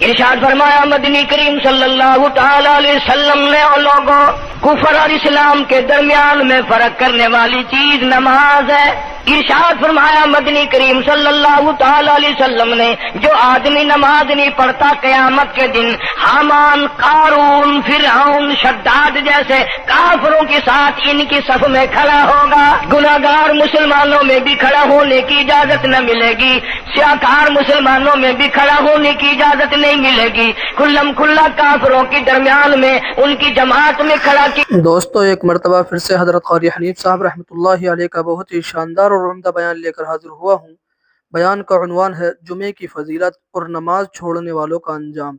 ارشاد فرمایا مدنی کریم صلی اللہ تعالی علیہ وسلم نے اور لوگوں کفر اور اسلام کے درمیان میں فرق کرنے والی چیز نماز ہے۔ ارشاد فرمایا مدنی کریم صلی اللہ تعالی علیہ وسلم نے جو آدمی نماز نہیں پڑھتا قیامت کے دن حامان، قارون، فرعون، شداد جیسے کافروں کے ساتھ ان کی صف میں کھڑا ہوگا۔ گناہگار مسلمانوں میں بھی کھڑا ہونے کی اجازت نہ ملے گی، سیاکار مسلمانوں میں بھی کھڑا ہونے کی اجازت نہیں ملے گی، کھلم کھلا کافروں کے درمیان میں ان کی جماعت میں کھڑا کی۔ دوستو ایک مرتبہ پھر سے حضرت قاری حنیف صاحب رحمۃ اللہ علیہ کا بہت ہی شاندار اور عمدہ بیان لے کر حاضر ہوا ہوں۔ بیان کا عنوان ہے جمعے کی فضیلت اور نماز چھوڑنے والوں کا انجام۔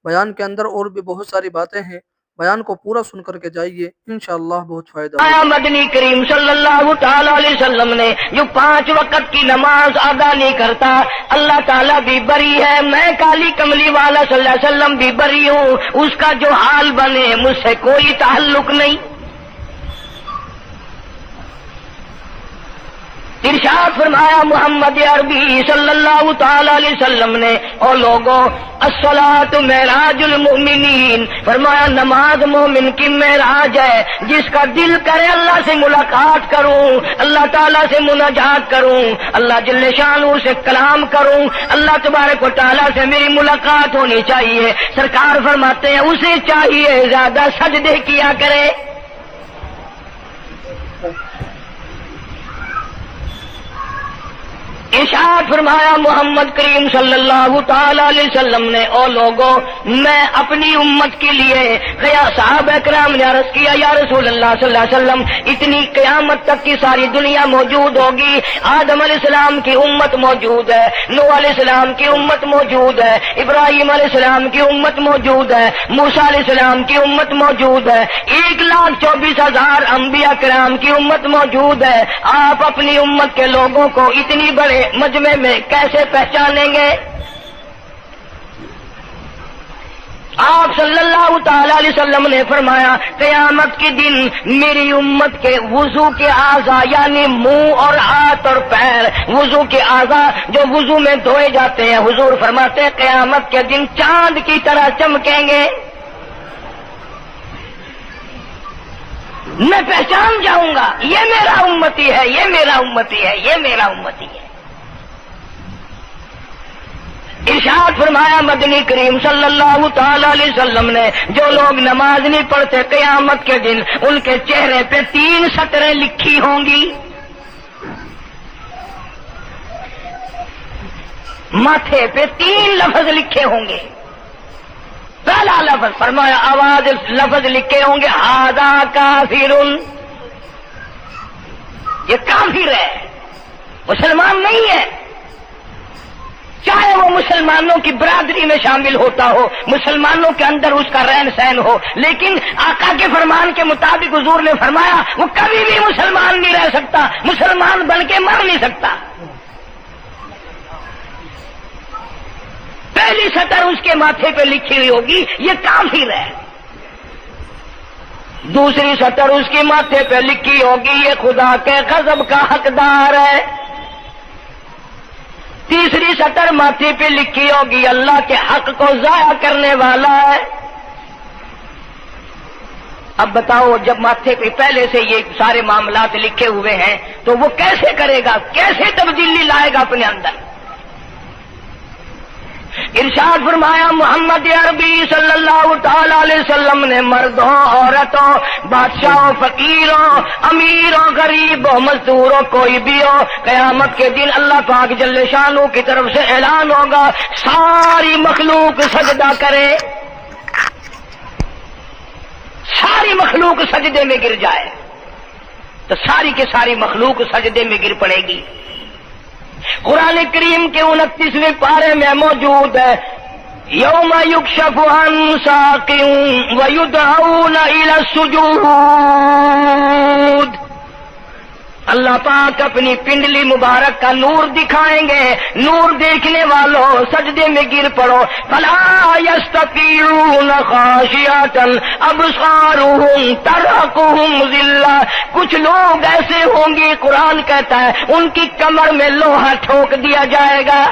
بیان کے اندر اور بھی بہت ساری باتیں ہیں، بیان کو پورا سن کر کے جائیے، انشاءاللہ بہت فائدہ ہوگا۔ مدنی کریم صلی اللہ تعالی علیہ وسلم نے جو 5 وقت کی نماز ادا نہیں کرتا اللہ تعالیٰ بھی بری ہے، میں کالی کملی والا صلی اللہ علیہ وسلم بھی بری ہوں، اس کا جو حال بنے مجھ سے کوئی تعلق نہیں۔ ارشاد فرمایا محمد عربی صلی اللہ تعالی علیہ وسلم نے اور لوگوں الصلاۃ معراج المؤمنین، فرمایا نماز مومن کی معراج ہے، جس کا دل کرے اللہ سے ملاقات کروں، اللہ تعالیٰ سے مناجات کروں، اللہ جل شانہ سے کلام کروں، اللہ تبارک و تعالیٰ سے میری ملاقات ہونی چاہیے۔ سرکار فرماتے ہیں اسے چاہیے زیادہ سجدے کیا کرے۔ ارشاد فرمایا محمد کریم صلی اللہ تعالی علیہ وسلم نے اور لوگوں میں اپنی امت کے لیے صحابہ اکرام نے عرض کیا یا رسول اللہ صلی اللہ علیہ وسلم اتنی قیامت تک کی ساری دنیا موجود ہوگی، آدم علیہ السلام کی امت موجود ہے، نوح علیہ السلام کی امت موجود ہے، ابراہیم علیہ السلام کی امت موجود ہے، موسیٰ علیہ السلام کی امت موجود ہے، 1,24,000 انبیاء کرام کی امت موجود ہے، آپ اپنی امت کے لوگوں کو اتنی بڑے مجمع میں کیسے پہچانیں گے؟ آپ صلی اللہ تعالی علیہ وسلم نے فرمایا قیامت کے دن میری امت کے وضو کے اعضاء یعنی منہ اور ہاتھ اور پیر، وضو کے اعضاء جو وضو میں دھوئے جاتے ہیں، حضور فرماتے ہیں قیامت کے دن چاند کی طرح چمکیں گے، میں پہچان جاؤں گا یہ میرا امتی ہے، یہ میرا امتی ہے، یہ میرا امتی ہے۔ ارشاد فرمایا مدنی کریم صلی اللہ تعالی علیہ وسلم نے جو لوگ نماز نہیں پڑھتے قیامت کے دن ان کے چہرے پہ 3 سطریں لکھی ہوں گی، ماتھے پہ 3 لفظ لکھے ہوں گے۔ پہلا لفظ فرمایا آواز لفظ لکھے ہوں گے ھذا کافر، یہ کافر ہے، مسلمان نہیں ہے، چاہے وہ مسلمانوں کی برادری میں شامل ہوتا ہو، مسلمانوں کے اندر اس کا رہن سہن ہو، لیکن آقا کے فرمان کے مطابق حضور نے فرمایا وہ کبھی بھی مسلمان نہیں رہ سکتا، مسلمان بن کے مر نہیں سکتا۔ پہلی سطر اس کے ماتھے پہ لکھی ہوئی ہوگی یہ کافر ہے، دوسری سطر اس کے ماتھے پہ لکھی ہوگی یہ خدا کے غضب کا حقدار ہے، تیسری سطر ماتھے پہ لکھی ہوگی اللہ کے حق کو ضائع کرنے والا ہے۔ اب بتاؤ جب ماتھے پہ پہلے سے یہ سارے معاملات لکھے ہوئے ہیں تو وہ کیسے کرے گا، کیسے تبدیلی لائے گا اپنے اندر؟ ارشاد فرمایا محمد عربی صلی اللہ تعالی علیہ وسلم نے مردوں، عورتوں، بادشاہوں، فقیروں، امیروں، غریبوں، مزدوروں، کوئی بھی ہو، قیامت کے دن اللہ پاک جل شانہ کی طرف سے اعلان ہوگا ساری مخلوق سجدہ کرے، ساری مخلوق سجدے میں گر جائے تو ساری کی ساری مخلوق سجدے میں گر پڑے گی۔ قرآن کریم کے 29ویں پارے میں موجود ہے یوم یکشف عن ساق ویدعون الی السجود، اللہ پاک اپنی پنڈلی مبارک کا نور دکھائیں گے، نور دیکھنے والوں سجدے میں گر پڑو، فلا یستطیعون خاشعۃ ابصارهم ترهقهم ذلہ، کچھ لوگ ایسے ہوں گے قرآن کہتا ہے ان کی کمر میں لوہا ٹھوک دیا جائے گا،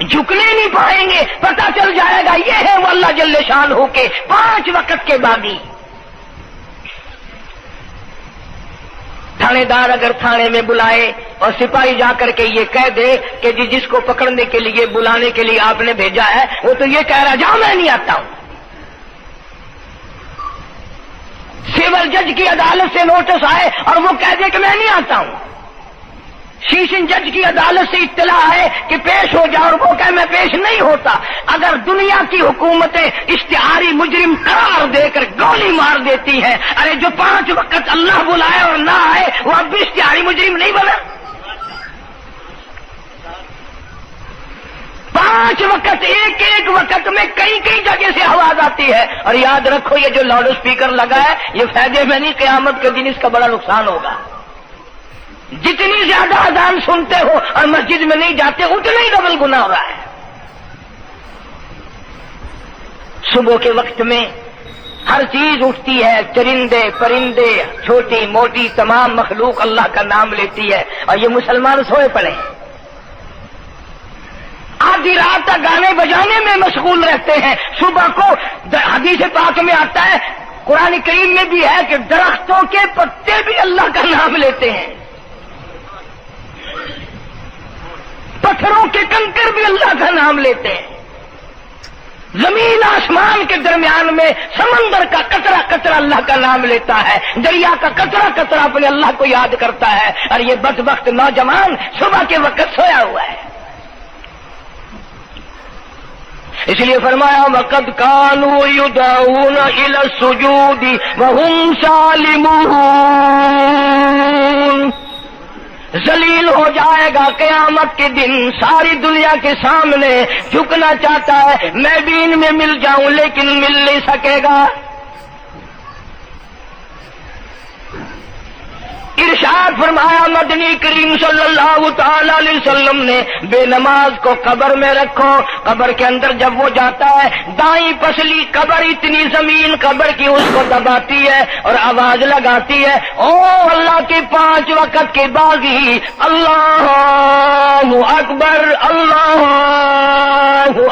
جھکنے نہیں پائیں گے، پتہ چل جائے گا یہ ہے وہ اللہ جل شانہ کے 5 وقت کے باغی۔ تھانے دار اگر تھانے میں بلائے اور سپاہی جا کر کے یہ کہہ دے کہ جس کو پکڑنے کے لیے بلانے کے لیے آپ نے بھیجا ہے وہ تو یہ کہہ رہا جاؤ میں نہیں آتا ہوں۔ سول جج کی عدالت سے نوٹس آئے اور وہ کہہ دے کہ میں نہیں آتا ہوں، سیشن جج کی عدالت سے اطلاع ہے کہ پیش ہو جاؤ اور وہ کہ میں پیش نہیں ہوتا، اگر دنیا کی حکومتیں اشتہاری مجرم قرار دے کر گولی مار دیتی ہیں، ارے جو 5 وقت اللہ بلائے اور نہ آئے وہ اب بھی اشتہاری مجرم نہیں بنا؟ 5 وقت ایک وقت میں کئی جگہ سے آواز آتی ہے، اور یاد رکھو یہ جو لاؤڈ اسپیکر لگا ہے یہ فائدے میں نہیں، قیامت کے دن اس کا بڑا نقصان ہوگا۔ جتنی زیادہ اذان سنتے ہو اور مسجد میں نہیں جاتے اتنا ہی ڈبل گناہ ہو رہا ہے۔ صبح کے وقت میں ہر چیز اٹھتی ہے، چرندے پرندے چھوٹی موٹی تمام مخلوق اللہ کا نام لیتی ہے، اور یہ مسلمان سوئے پڑے ہیں، آدھی رات تک گانے بجانے میں مشغول رہتے ہیں۔ صبح کو حدیث پاک میں آتا ہے، قرآن کریم میں بھی ہے کہ درختوں کے پتے بھی اللہ کا نام لیتے ہیں، پتھروں کے کنکر بھی اللہ کا نام لیتے ہیں، زمین آسمان کے درمیان میں سمندر کا قطرہ قطرہ اللہ کا نام لیتا ہے، دریا کا قطرہ قطرہ اپنے اللہ کو یاد کرتا ہے، اور یہ بدبخت نوجوان صبح کے وقت سویا ہوا ہے۔ اس لیے فرمایا وَقَدْ كَانُوا يُدْعَوْنَ إِلَى السُّجُودِ وَهُمْ سَالِمُونَ۔ ذلیل ہو جائے گا قیامت کے دن، ساری دنیا کے سامنے جھکنا چاہتا ہے میں بھی ان میں مل جاؤں لیکن مل نہیں سکے گا۔ ارشاد فرمایا مدنی کریم صلی اللہ تعالی علیہ وسلم نے بے نماز کو قبر میں رکھو، قبر کے اندر جب وہ جاتا ہے دائیں پسلی قبر اتنی زمین قبر کی اس کو دباتی ہے اور آواز لگاتی ہے او اللہ کے 5 وقت کے باغی، اللہ اکبر اللہ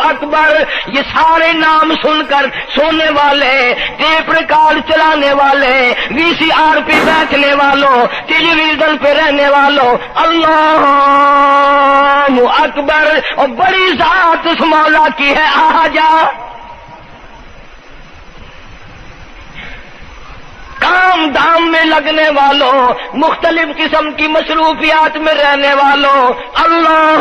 اکبر۔ یہ سارے نام سن کر سونے والے، ٹیپ ریکارڈ چلانے والے، وی سی آر پہ بیٹھنے والوں، ٹیلی ویژن پہ رہنے والوں اللہ اکبر، اور بڑی ذات اس مولا کی ہے آ جا۔ کام دام میں لگنے والوں، مختلف قسم کی مصروفیات میں رہنے والوں اللہ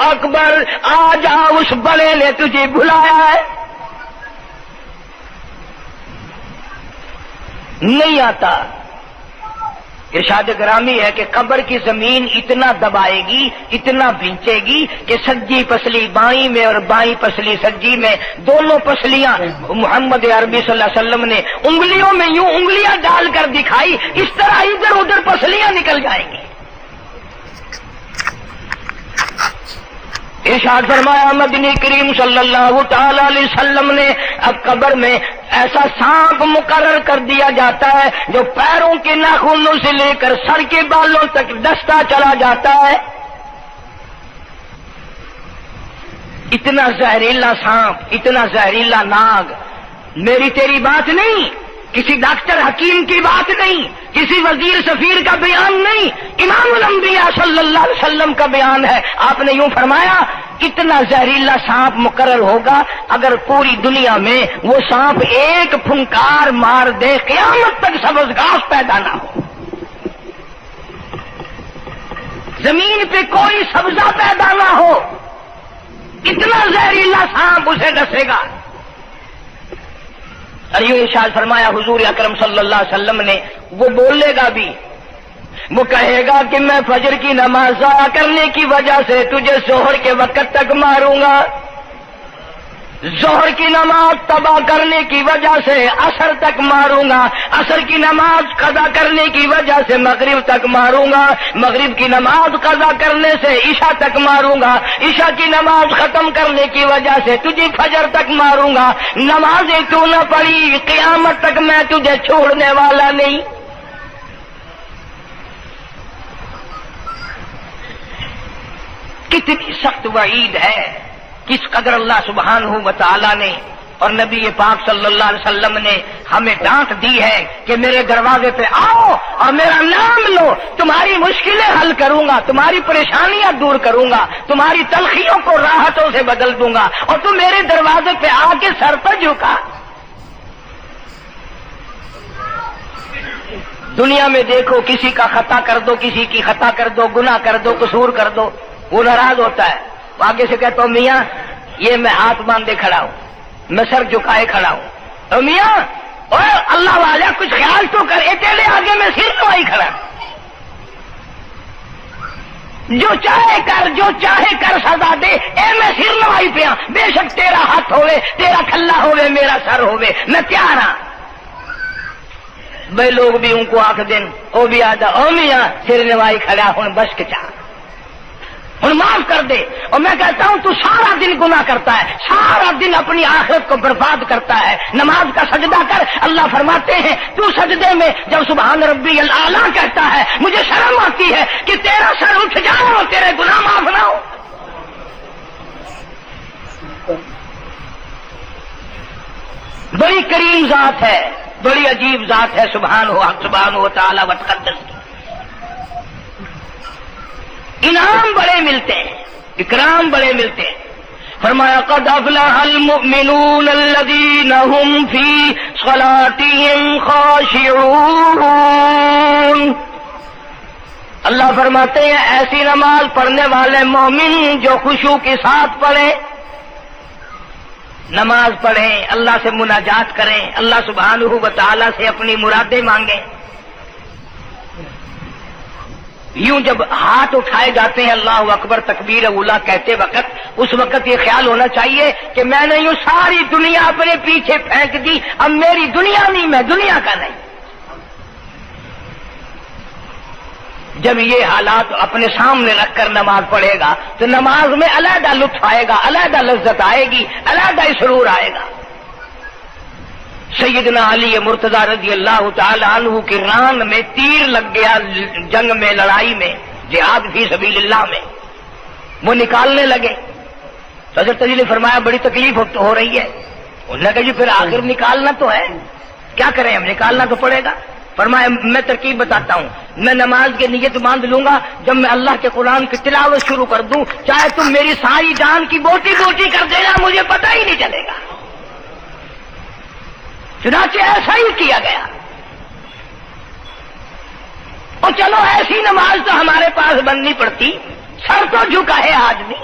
اکبر، آ جا اس بڑے نے تجھے بلایا ہے، نہیں آتا۔ ارشاد گرامی ہے کہ قبر کی زمین اتنا دبائے گی، اتنا بھینچے گی کہ سجی پسلی بائیں میں اور بائیں پسلی سجی میں، دونوں پسلیاں محمد عربی صلی اللہ علیہ وسلم نے انگلیوں میں یوں انگلیاں ڈال کر دکھائی، اس طرح ادھر ادھر پسلیاں نکل جائیں گی۔ ارشاد فرمایا مدنی کریم صلی اللہ تعالی علیہ وسلم نے اب قبر میں ایسا سانپ مقرر کر دیا جاتا ہے جو پیروں کے ناخنوں سے لے کر سر کے بالوں تک ڈستا چلا جاتا ہے، اتنا زہریلا سانپ، اتنا زہریلا ناگ۔ میری تیری بات نہیں، کسی ڈاکٹر حکیم کی بات نہیں، کسی وزیر سفیر کا بیان نہیں، امام الانبیاء صلی اللہ علیہ وسلم کا بیان ہے۔ آپ نے یوں فرمایا اتنا زہریلا سانپ مقرر ہوگا اگر پوری دنیا میں وہ سانپ ایک پھنکار مار دے قیامت تک سبز گھاس پیدا نہ ہو، زمین پہ کوئی سبزہ پیدا نہ ہو، اتنا زہریلا سانپ اسے ڈسے گا۔ اور یوں ارشاد فرمایا حضور اکرم صلی اللہ علیہ وسلم نے، وہ بولے گا بھی، وہ کہے گا کہ میں فجر کی نماز ضائع کرنے کی وجہ سے تجھے ظہر کے وقت تک ماروں گا، ظہر کی نماز تباہ کرنے کی وجہ سے عصر تک ماروں گا، عصر کی نماز قضا کرنے کی وجہ سے مغرب تک ماروں گا، مغرب کی نماز قضا کرنے سے عشاء تک ماروں گا، عشاء کی نماز ختم کرنے کی وجہ سے تجھے فجر تک ماروں گا، نمازیں تو نہ پڑھی قیامت تک میں تجھے چھوڑنے والا نہیں۔ کتنی سخت وعید ہے، کس قدر اللہ سبحانہ و تعالی نے اور نبی پاک صلی اللہ علیہ وسلم نے ہمیں ڈانٹ دی ہے کہ میرے دروازے پہ آؤ اور میرا نام لو، تمہاری مشکلیں حل کروں گا، تمہاری پریشانیاں دور کروں گا، تمہاری تلخیوں کو راحتوں سے بدل دوں گا، اور تم میرے دروازے پہ آ کے سر پر جھکا۔ دنیا میں دیکھو، کسی کا خطا کر دو، کسی کی خطا کر دو، گناہ کر دو، قصور کر دو، وہ ناراض ہوتا ہے، آگے سے کہتا ہوں میاں یہ میں ہاتھ باندھے کھڑا ہوں، میں سر جھکائے کھڑا ہوں، تو میاں اور اللہ والا کچھ خیال تو کر، تیرے آگے میں سر نوائی کھڑا، جو چاہے کر، جو چاہے کر سزا دے، اے میں سر نوائی پہ ہاں، بے شک تیرا ہاتھ ہوئے، تیرا کھلا ہوئے، میرا سر ہوئے، میں تیار ہاں۔ بھائی لوگ بھی ان کو آخ دن وہ بھی آدھا او میاں سر نوائی کھڑا ہوں بس کے چاہ ہوں معاف کر دے، اور میں کہتا ہوں تو سارا دن گناہ کرتا ہے، سارا دن اپنی آخرت کو برباد کرتا ہے، نماز کا سجدہ کر، اللہ فرماتے ہیں تو سجدے میں جب سبحان ربی الاعلیٰ کہتا ہے مجھے شرم آتی ہے کہ تیرا سر اٹھ جائے اور تیرے گناہ معاف نہ ہو۔ بڑی کریم ذات ہے، بڑی عجیب ذات ہے سبحانہ و تعالی و تقدس کی، انعام بڑے ملتے ہیں، اکرام بڑے ملتے ہیں۔ فرمایا قد افلح المؤمنون الذین هم فی صلاتهم خاشعون، اللہ فرماتے ہیں ایسی نماز پڑھنے والے مومن جو خشوع کے ساتھ پڑھیں، نماز پڑھیں، اللہ سے مناجات کریں، اللہ سبحانہ و تعالی سے اپنی مرادیں مانگیں۔ یوں جب ہاتھ اٹھائے جاتے ہیں اللہ اکبر تکبیر اولا کہتے وقت، اس وقت یہ خیال ہونا چاہیے کہ میں نے یوں ساری دنیا اپنے پیچھے پھینک دی، اب میری دنیا نہیں، میں دنیا کا نہیں۔ جب یہ حالات اپنے سامنے رکھ کر نماز پڑھے گا تو نماز میں علیحدہ لطف آئے گا، علیحدہ لذت آئے گی، علیحدہ سرور آئے گا۔ سیدنا علی مرتضی رضی اللہ تعالی عنہ کی ران میں تیر لگ گیا، جنگ میں، لڑائی میں، جہاد فی سبیل اللہ میں، وہ نکالنے لگے تو حضرت علی نے فرمایا بڑی تکلیف ہو رہی ہے، انہوں نے کہا جی پھر آخر نکالنا تو ہے، کیا کریں ہم، نکالنا تو پڑے گا۔ فرمایا میں ترکیب بتاتا ہوں، میں نماز کی نیت باندھ لوں گا، جب میں اللہ کے قرآن کی تلاوت شروع کر دوں چاہے تم میری ساری جان کی بوٹی بوٹی کر دینا مجھے پتہ ہی نہیں چلے گا۔ چنانچہ ایسا ہی کیا گیا، اور چلو ایسی نماز تو ہمارے پاس بننی پڑتی، سر تو جھکا ہے آدمی،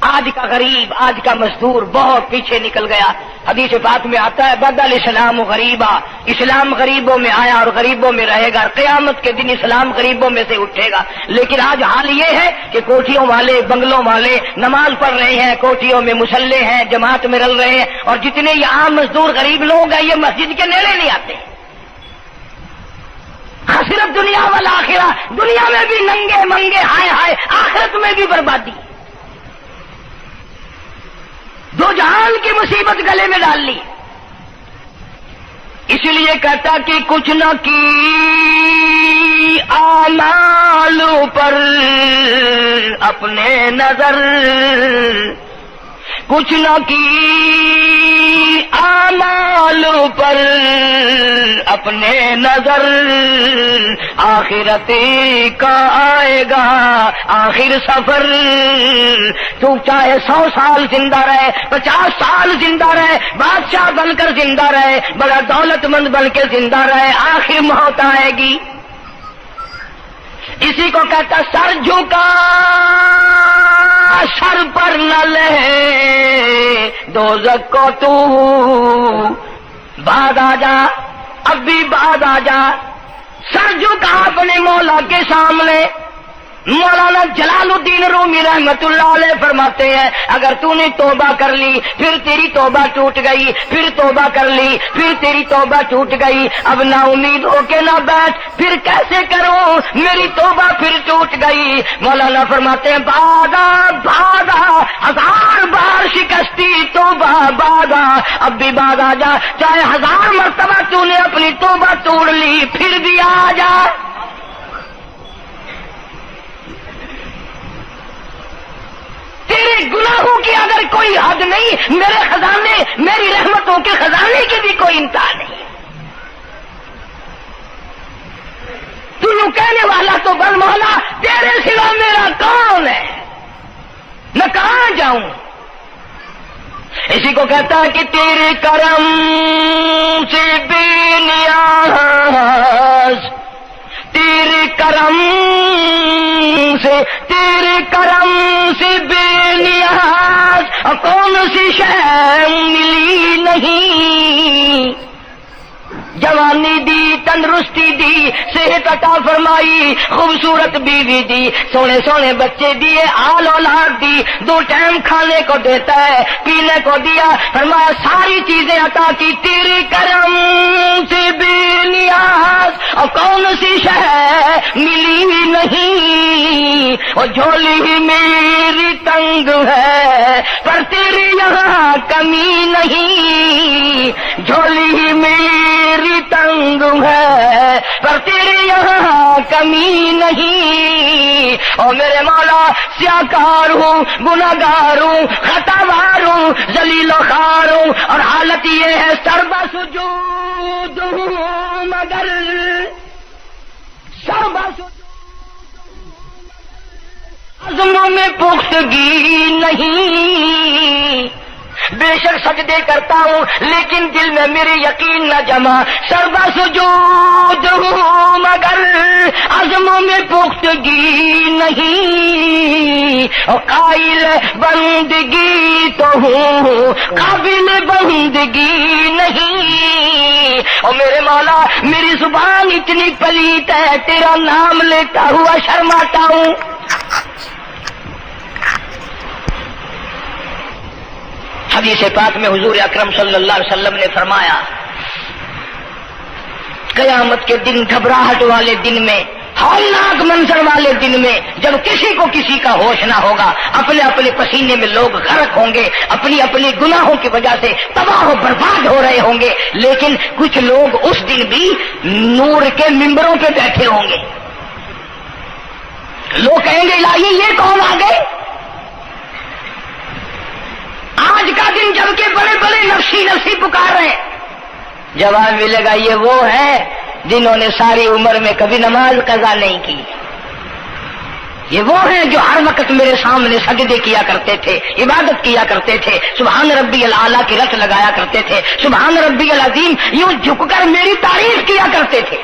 آج کا غریب، آج کا مزدور بہت پیچھے نکل گیا۔ حدیث پاک میں آتا ہے بدل اسلام غریبا، اسلام غریبوں میں آیا اور غریبوں میں رہے گا، قیامت کے دن اسلام غریبوں میں سے اٹھے گا۔ لیکن آج حال یہ ہے کہ کوٹھیوں والے، بنگلوں والے نماز پڑھ رہے ہیں، کوٹھیوں میں مصلے ہیں، جماعت میں رل رہے ہیں، اور جتنے یہ عام مزدور غریب لوگ ہیں یہ مسجد کے نیڑے نہیں آتے۔ خسرت دنیا والآخرہ، دنیا میں بھی ننگے منگے ہائے ہائے، آخرت میں بھی بربادی، دو جہان کی مصیبت گلے میں ڈال لی۔ اس لیے کہتا کہ کچھ نہ کی اعمال پر اپنے نظر، کچھ نہ کی اعمال پر اپنے نظر، آخرت کا آئے گا آخر سفر۔ تو چاہے 100 سال زندہ رہے، 50 سال زندہ رہے، بادشاہ بن کر زندہ رہے، بڑا دولت مند بن کے زندہ رہے، آخر موت آئے گی۔ اسی کو کہتا سر جھکا سر پر نہ لے دوزخ کو تو، بعد آ جا، اب بھی بعد آ جا، سر جھکا اپنے مولا کے سامنے۔ مولانا جلال الدین رومی رحمت اللہ علیہ فرماتے ہیں اگر تو نے توبہ کر لی پھر تیری توبہ ٹوٹ گئی، پھر توبہ کر لی پھر تیری توبہ ٹوٹ گئی، اب نا امید ہو کے نہ بیٹھ، پھر کیسے کروں میری توبہ پھر ٹوٹ گئی۔ مولانا فرماتے ہیں بادا بادا 1000 بار شکستی توبہ بادا، اب بھی بعد آ جا، چاہے 1000 مرتبہ تو نے اپنی توبہ توڑ لی پھر بھی آ جا۔ میں کوئی حد نہیں، میرے خزانے، میری رحمتوں کے خزانے کی بھی کوئی انتہا نہیں۔ تو یوں کہنے والا تو بل مولا تیرے سوا میرا کون ہے، میں کہاں جاؤں؟ اسی کو کہتا ہے کہ تیرے کرم سے بے نیاز، تیرے کرم سے بے نیاز، اور کون سی شے ملی نہیں، جوانی دی، تندرستی دی، صحت عطا فرمائی، خوبصورت بیوی دی، سونے سونے بچے دیے، آل اولاد دی، 2 ٹائم کھانے کو دیتا ہے، پینے کو دیا، فرمایا ساری چیزیں عطا کی، تیرے کرم سے بے نیاز، اور کون سی شے ملی نہیں، اور جھولی ہی میری تنگ ہے پر تیرے یہاں کمی نہیں، جھولی ہی میری تنگ ہے پر تیرے یہاں کمی نہیں، اور میرے مولا سیاکار ہوں، گناہگار ہوں، خطاوار ہوں، ذلیل و خوار ہوں، اور حالت یہ ہے سربا سجود ہوں مگر سربا عزموں میں پختگی نہیں، بے شک سجدے کرتا ہوں لیکن دل میں میرے یقین نہ جمع، سربا سجود ہوں مگر عزموں میں پختگی نہیں، اور قائل بندگی تو ہوں قابل بندگی نہیں، اور میرے مولا میری زبان اتنی پلیت ہے تیرا نام لیتا ہوا شرماتا ہوں۔ حدیث پاک میں حضور اکرم صلی اللہ علیہ وسلم نے فرمایا قیامت کے دن، گھبراہٹ والے دن میں، ہولناک منظر والے دن میں، جب کسی کو کسی کا ہوش نہ ہوگا، اپنے اپنے پسینے میں لوگ غرق ہوں گے، اپنی اپنی گناہوں کی وجہ سے تباہ و برباد ہو رہے ہوں گے، لیکن کچھ لوگ اس دن بھی نور کے ممبروں پہ بیٹھے ہوں گے، لوگ کہیں گے الہی یہ کون آ گئے؟ آج کا دن جبکہ بڑے بڑے نفسی پکار رہے ہیں، جواب ملے گا یہ وہ ہے جنہوں نے ساری عمر میں کبھی نماز قضا نہیں کی، یہ وہ ہیں جو ہر وقت میرے سامنے سجدے کیا کرتے تھے، عبادت کیا کرتے تھے، سبحان ربی الاعلیٰ کی رٹ لگایا کرتے تھے، سبحان ربی العظیم یوں جھک کر میری تعریف کیا کرتے تھے۔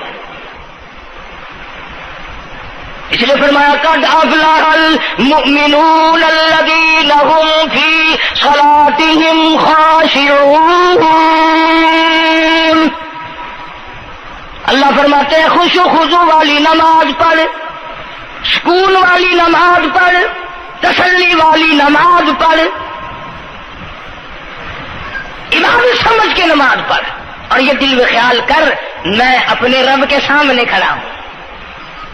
اس لیے فرمایا قد افلح المؤمنون الذین هم فی صلاتهم خاشعون، اللہ فرماتے ہیں خشوع خضوع والی نماز پڑھ، سکون والی نماز پڑھ، تسلی والی نماز پڑھ، عبادت سمجھ کے نماز پڑھ، اور یہ دل میں خیال کر میں اپنے رب کے سامنے کھڑا ہوں،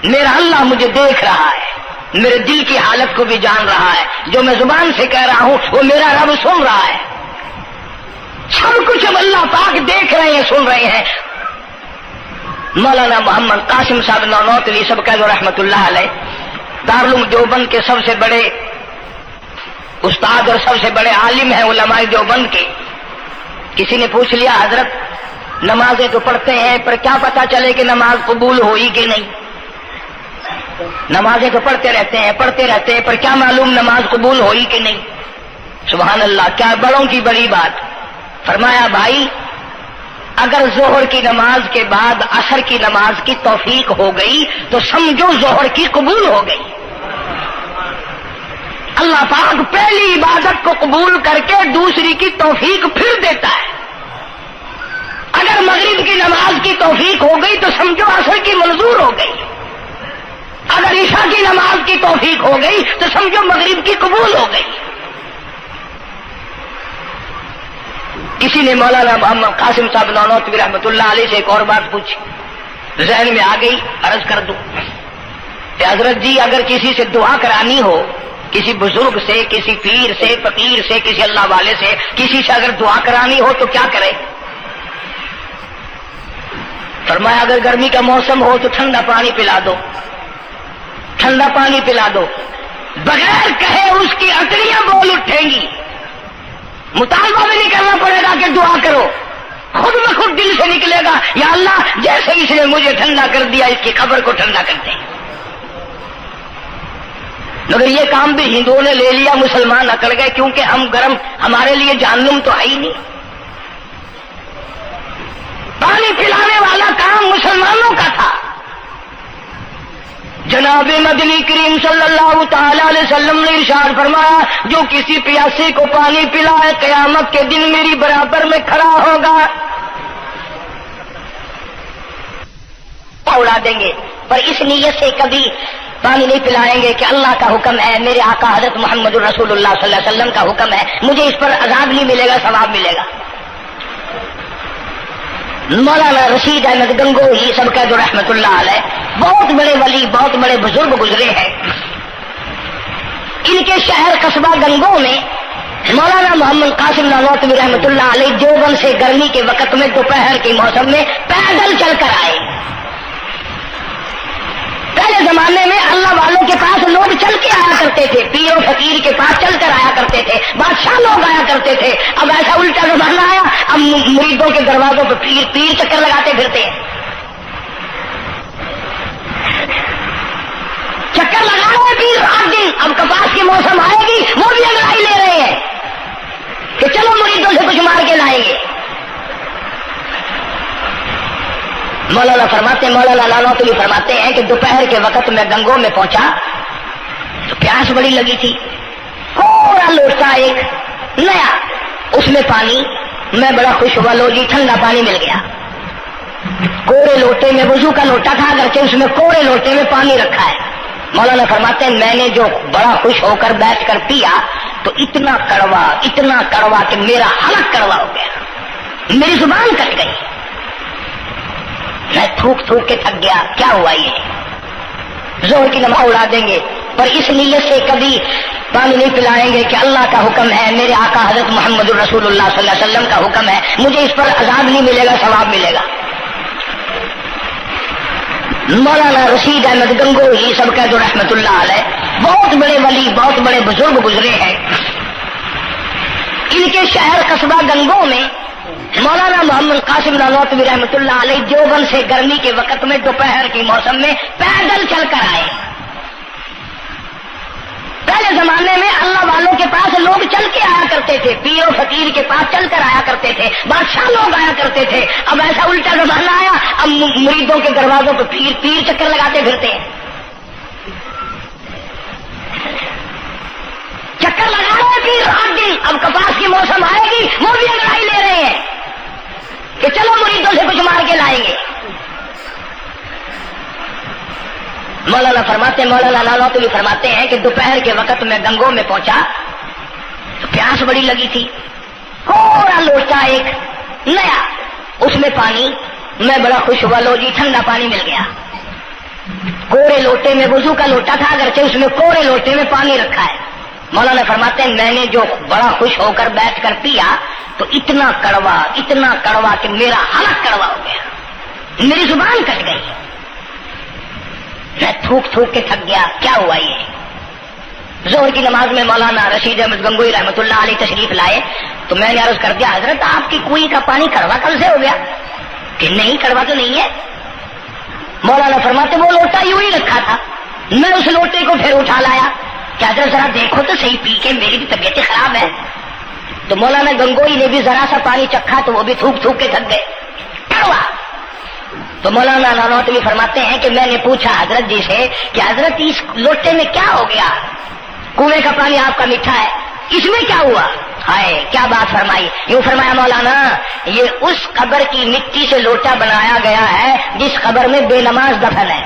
میرا اللہ مجھے دیکھ رہا ہے، میرے دل کی حالت کو بھی جان رہا ہے، جو میں زبان سے کہہ رہا ہوں وہ میرا رب سن رہا ہے، سب کچھ اب اللہ پاک دیکھ رہے ہیں، سن رہے ہیں۔ مولانا محمد قاسم صاحب نانوتوی سب کہہ دو رحمت اللہ علیہ، دارالعلوم دیوبند کے سب سے بڑے استاد اور سب سے بڑے عالم ہیں علماء دیوبند کے۔ کسی نے پوچھ لیا حضرت نمازیں تو پڑھتے ہیں پر کیا پتا چلے کہ نماز قبول ہوئی کہ نہیں؟ نمازیں تو پڑھتے رہتے ہیں پر کیا معلوم نماز قبول ہوئی کہ نہیں؟ سبحان اللہ، کیا بڑوں کی بڑی بات۔ فرمایا بھائی اگر ظہر کی نماز کے بعد عصر کی نماز کی توفیق ہو گئی تو سمجھو ظہر کی قبول ہو گئی۔ اللہ پاک پہلی عبادت کو قبول کر کے دوسری کی توفیق پھر دیتا ہے۔ اگر مغرب کی نماز کی توفیق ہو گئی تو سمجھو عصر کی منظور ہو گئی، اگر عشاء کی نماز کی توفیق ہو گئی تو سمجھو مغرب کی قبول ہو گئی۔ کسی نے مولانا محمد قاسم صاحب نانوتوی رحمۃ اللہ علیہ سے ایک اور بات پوچھی، ذہن میں آ گئی، عرض کر دوں کہ حضرت جی اگر کسی سے دعا کرانی ہو، کسی بزرگ سے، کسی پیر سے، فقیر سے، کسی اللہ والے سے، کسی سے اگر دعا کرانی ہو تو کیا کرے؟ فرمایا اگر گرمی کا موسم ہو تو ٹھنڈا پانی پلا دو، ٹھنڈا پانی پلا دو، بغیر کہے اس کی اٹڑیاں بول اٹھیں گی، مطالبہ بھی نہیں کرنا پڑے گا کہ دعا کرو، خود بخود دل سے نکلے گا یا اللہ جیسے اس نے مجھے ٹھنڈا کر دیا اس کی قبر کو ٹھنڈا کر دیں۔ مگر یہ کام بھی ہندوؤں نے لے لیا، مسلمان اکڑ گئے کیونکہ ہم گرم، ہمارے لیے جہنم تو ہے ہی نہیں۔ پانی پلانے والا کام مسلمانوں کا تھا۔ جناب مدنی کریم صلی اللہ تعالی علیہ وسلم نے ارشاد فرمایا جو کسی پیاسے کو پانی پلائے قیامت کے دن میری برابر میں کھڑا ہوگا، اڑا دیں گے، پر اس نیت سے کبھی پانی نہیں پلائیں گے کہ اللہ کا حکم ہے، میرے آقا حضرت محمد الرسول اللہ صلی اللہ علیہ وسلم کا حکم ہے، مجھے اس پر عذاب نہیں ملے گا، ثواب ملے گا۔ مولانا رشید احمد گنگوہی سب کا جو رحمت اللہ علیہ، بہت بڑے ولی، بہت بڑے بزرگ گزرے ہیں۔ ان کے شہر قصبہ گنگو میں مولانا محمد قاسم نانوتوی رحمت اللہ علیہ دیوبند سے گرمی کے وقت میں دوپہر کے موسم میں پیدل چل کر آئے۔ پہلے زمانے میں اللہ والوں کے پاس لوگ چل کے آیا کرتے تھے، پیر و فقیر کے پاس چل کر آیا کرتے تھے، بادشاہ لوگ آیا کرتے تھے۔ اب ایسا الٹا زمانہ آیا، اب مریدوں کے دروازوں پہ پیر چکر لگاتے پھرتے ہیں۔ چکر لگا رہے ہیں پیر رات دن، اب کپاس کے موسم آئے گی وہ بھی انگڑائی لے رہے ہیں کہ چلو مریدوں سے کچھ مار کے لائیں گے۔ مولانا نانوتوی فرماتے ہیں کہ دوپہر کے وقت میں گنگو میں پہنچا تو پیاس بڑی لگی تھی، تھوڑا لوٹا ایک نیا، اس میں پانی، میں بڑا خوش ہوا، لو جی ٹھنڈا پانی مل گیا۔ کوڑے لوٹے میں، وضو کا لوٹا تھا اگرچہ اس میں کوڑے لوٹے میں پانی رکھا ہے۔ مولانا فرماتے ہیں میں نے جو بڑا خوش ہو کر بیٹھ کر پیا تو اتنا کڑوا کہ میرا حلق کڑوا ہو گیا، میری زبان کٹ گئی، میں تھوک کے تھک گیا۔ کیا ہوا یہ؟ زہر کی نماز اڑا دیں گے، پر اس نیت سے کبھی پانی نہیں پلائیں گے کہ اللہ کا حکم ہے، میرے آقا حضرت محمد الرسول اللہ صلی اللہ علیہ وسلم کا حکم ہے، مجھے اس پر عذاب نہیں ملے گا، ثواب ملے گا۔ مولانا رشید احمد گنگوہی سب کا جو رحمت اللہ علیہ، بہت بڑے ولی، بہت بڑے بزرگ گزرے ہیں۔ ان کے شہر قصبہ گنگو میں مولانا محمد قاسم نانوتوی رحمت اللہ علیہ دیوبند سے گرمی کے وقت میں دوپہر کے موسم میں پیدل چل کر آئے۔ پہلے زمانے میں اللہ والوں کے پاس لوگ چل کے آیا کرتے تھے، پیر و فقیر کے پاس چل کر آیا کرتے تھے، بادشاہ لوگ آیا کرتے تھے۔ اب ایسا الٹا زمانہ آیا، اب مریدوں کے دروازوں پہ پیر چکر لگاتے پھرتے ہیں۔ چکر لگا رہے ہیں پیر رات دن، اب کپاس کی موسم آئے گی وہ بھی انگڑائی لے رہے ہیں کہ چلو مریدوں سے کچھ مار کے لائیں گے۔ مولانا نانوتوی فرماتے ہیں کہ دوپہر کے وقت میں گنگو میں پہنچا تو پیاس بڑی لگی تھی، تھوڑا لوٹا ایک نیا، اس میں پانی، میں بڑا خوش ہوا، لو جی ٹھنڈا پانی مل گیا۔ کوڑے لوٹے میں، وضو کا لوٹا تھا اگرچہ اس میں کوڑے لوٹے میں پانی رکھا ہے۔ مولانا فرماتے ہیں میں نے جو بڑا خوش ہو کر بیٹھ کر پیا تو اتنا کڑوا کہ میرا حلق کڑوا ہو گیا، میری زبان کٹ گئی، میں تھوک کے تھک گیا۔ کیا ہوا یہ؟ زہر کی نماز میں مولانا رشید احمد گنگوہی رحمت اللہ علیہ تشریف لائے تو میں نے عرض کر دیا حضرت آپ کی کنویں کا پانی کڑوا کل سے ہو گیا؟ کہ نہیں کڑوا تو نہیں ہے۔ مولانا فرماتے وہ لوٹا یوں ہی رکھا تھا، میں اس لوٹے کو پھر اٹھا لایا کہ حضرت ذرا دیکھو تو صحیح پی کے، میری بھی طبیعت خراب ہے۔ تو مولانا گنگوہی نے بھی ذرا سا پانی چکھا تو وہ بھی تھوک کے تھک گئے، کڑوا۔ تو مولانا نانوتوی فرماتے ہیں کہ میں نے پوچھا حضرت جی سے کہ حضرت اس لوٹے میں کیا ہو گیا؟ کنویں کا پانی آپ کا میٹھا ہے، اس میں کیا ہوا؟ ہائے کیا بات فرمائی! یوں فرمایا مولانا یہ اس قبر کی مٹی سے لوٹا بنایا گیا ہے جس قبر میں بے نماز دفن ہے۔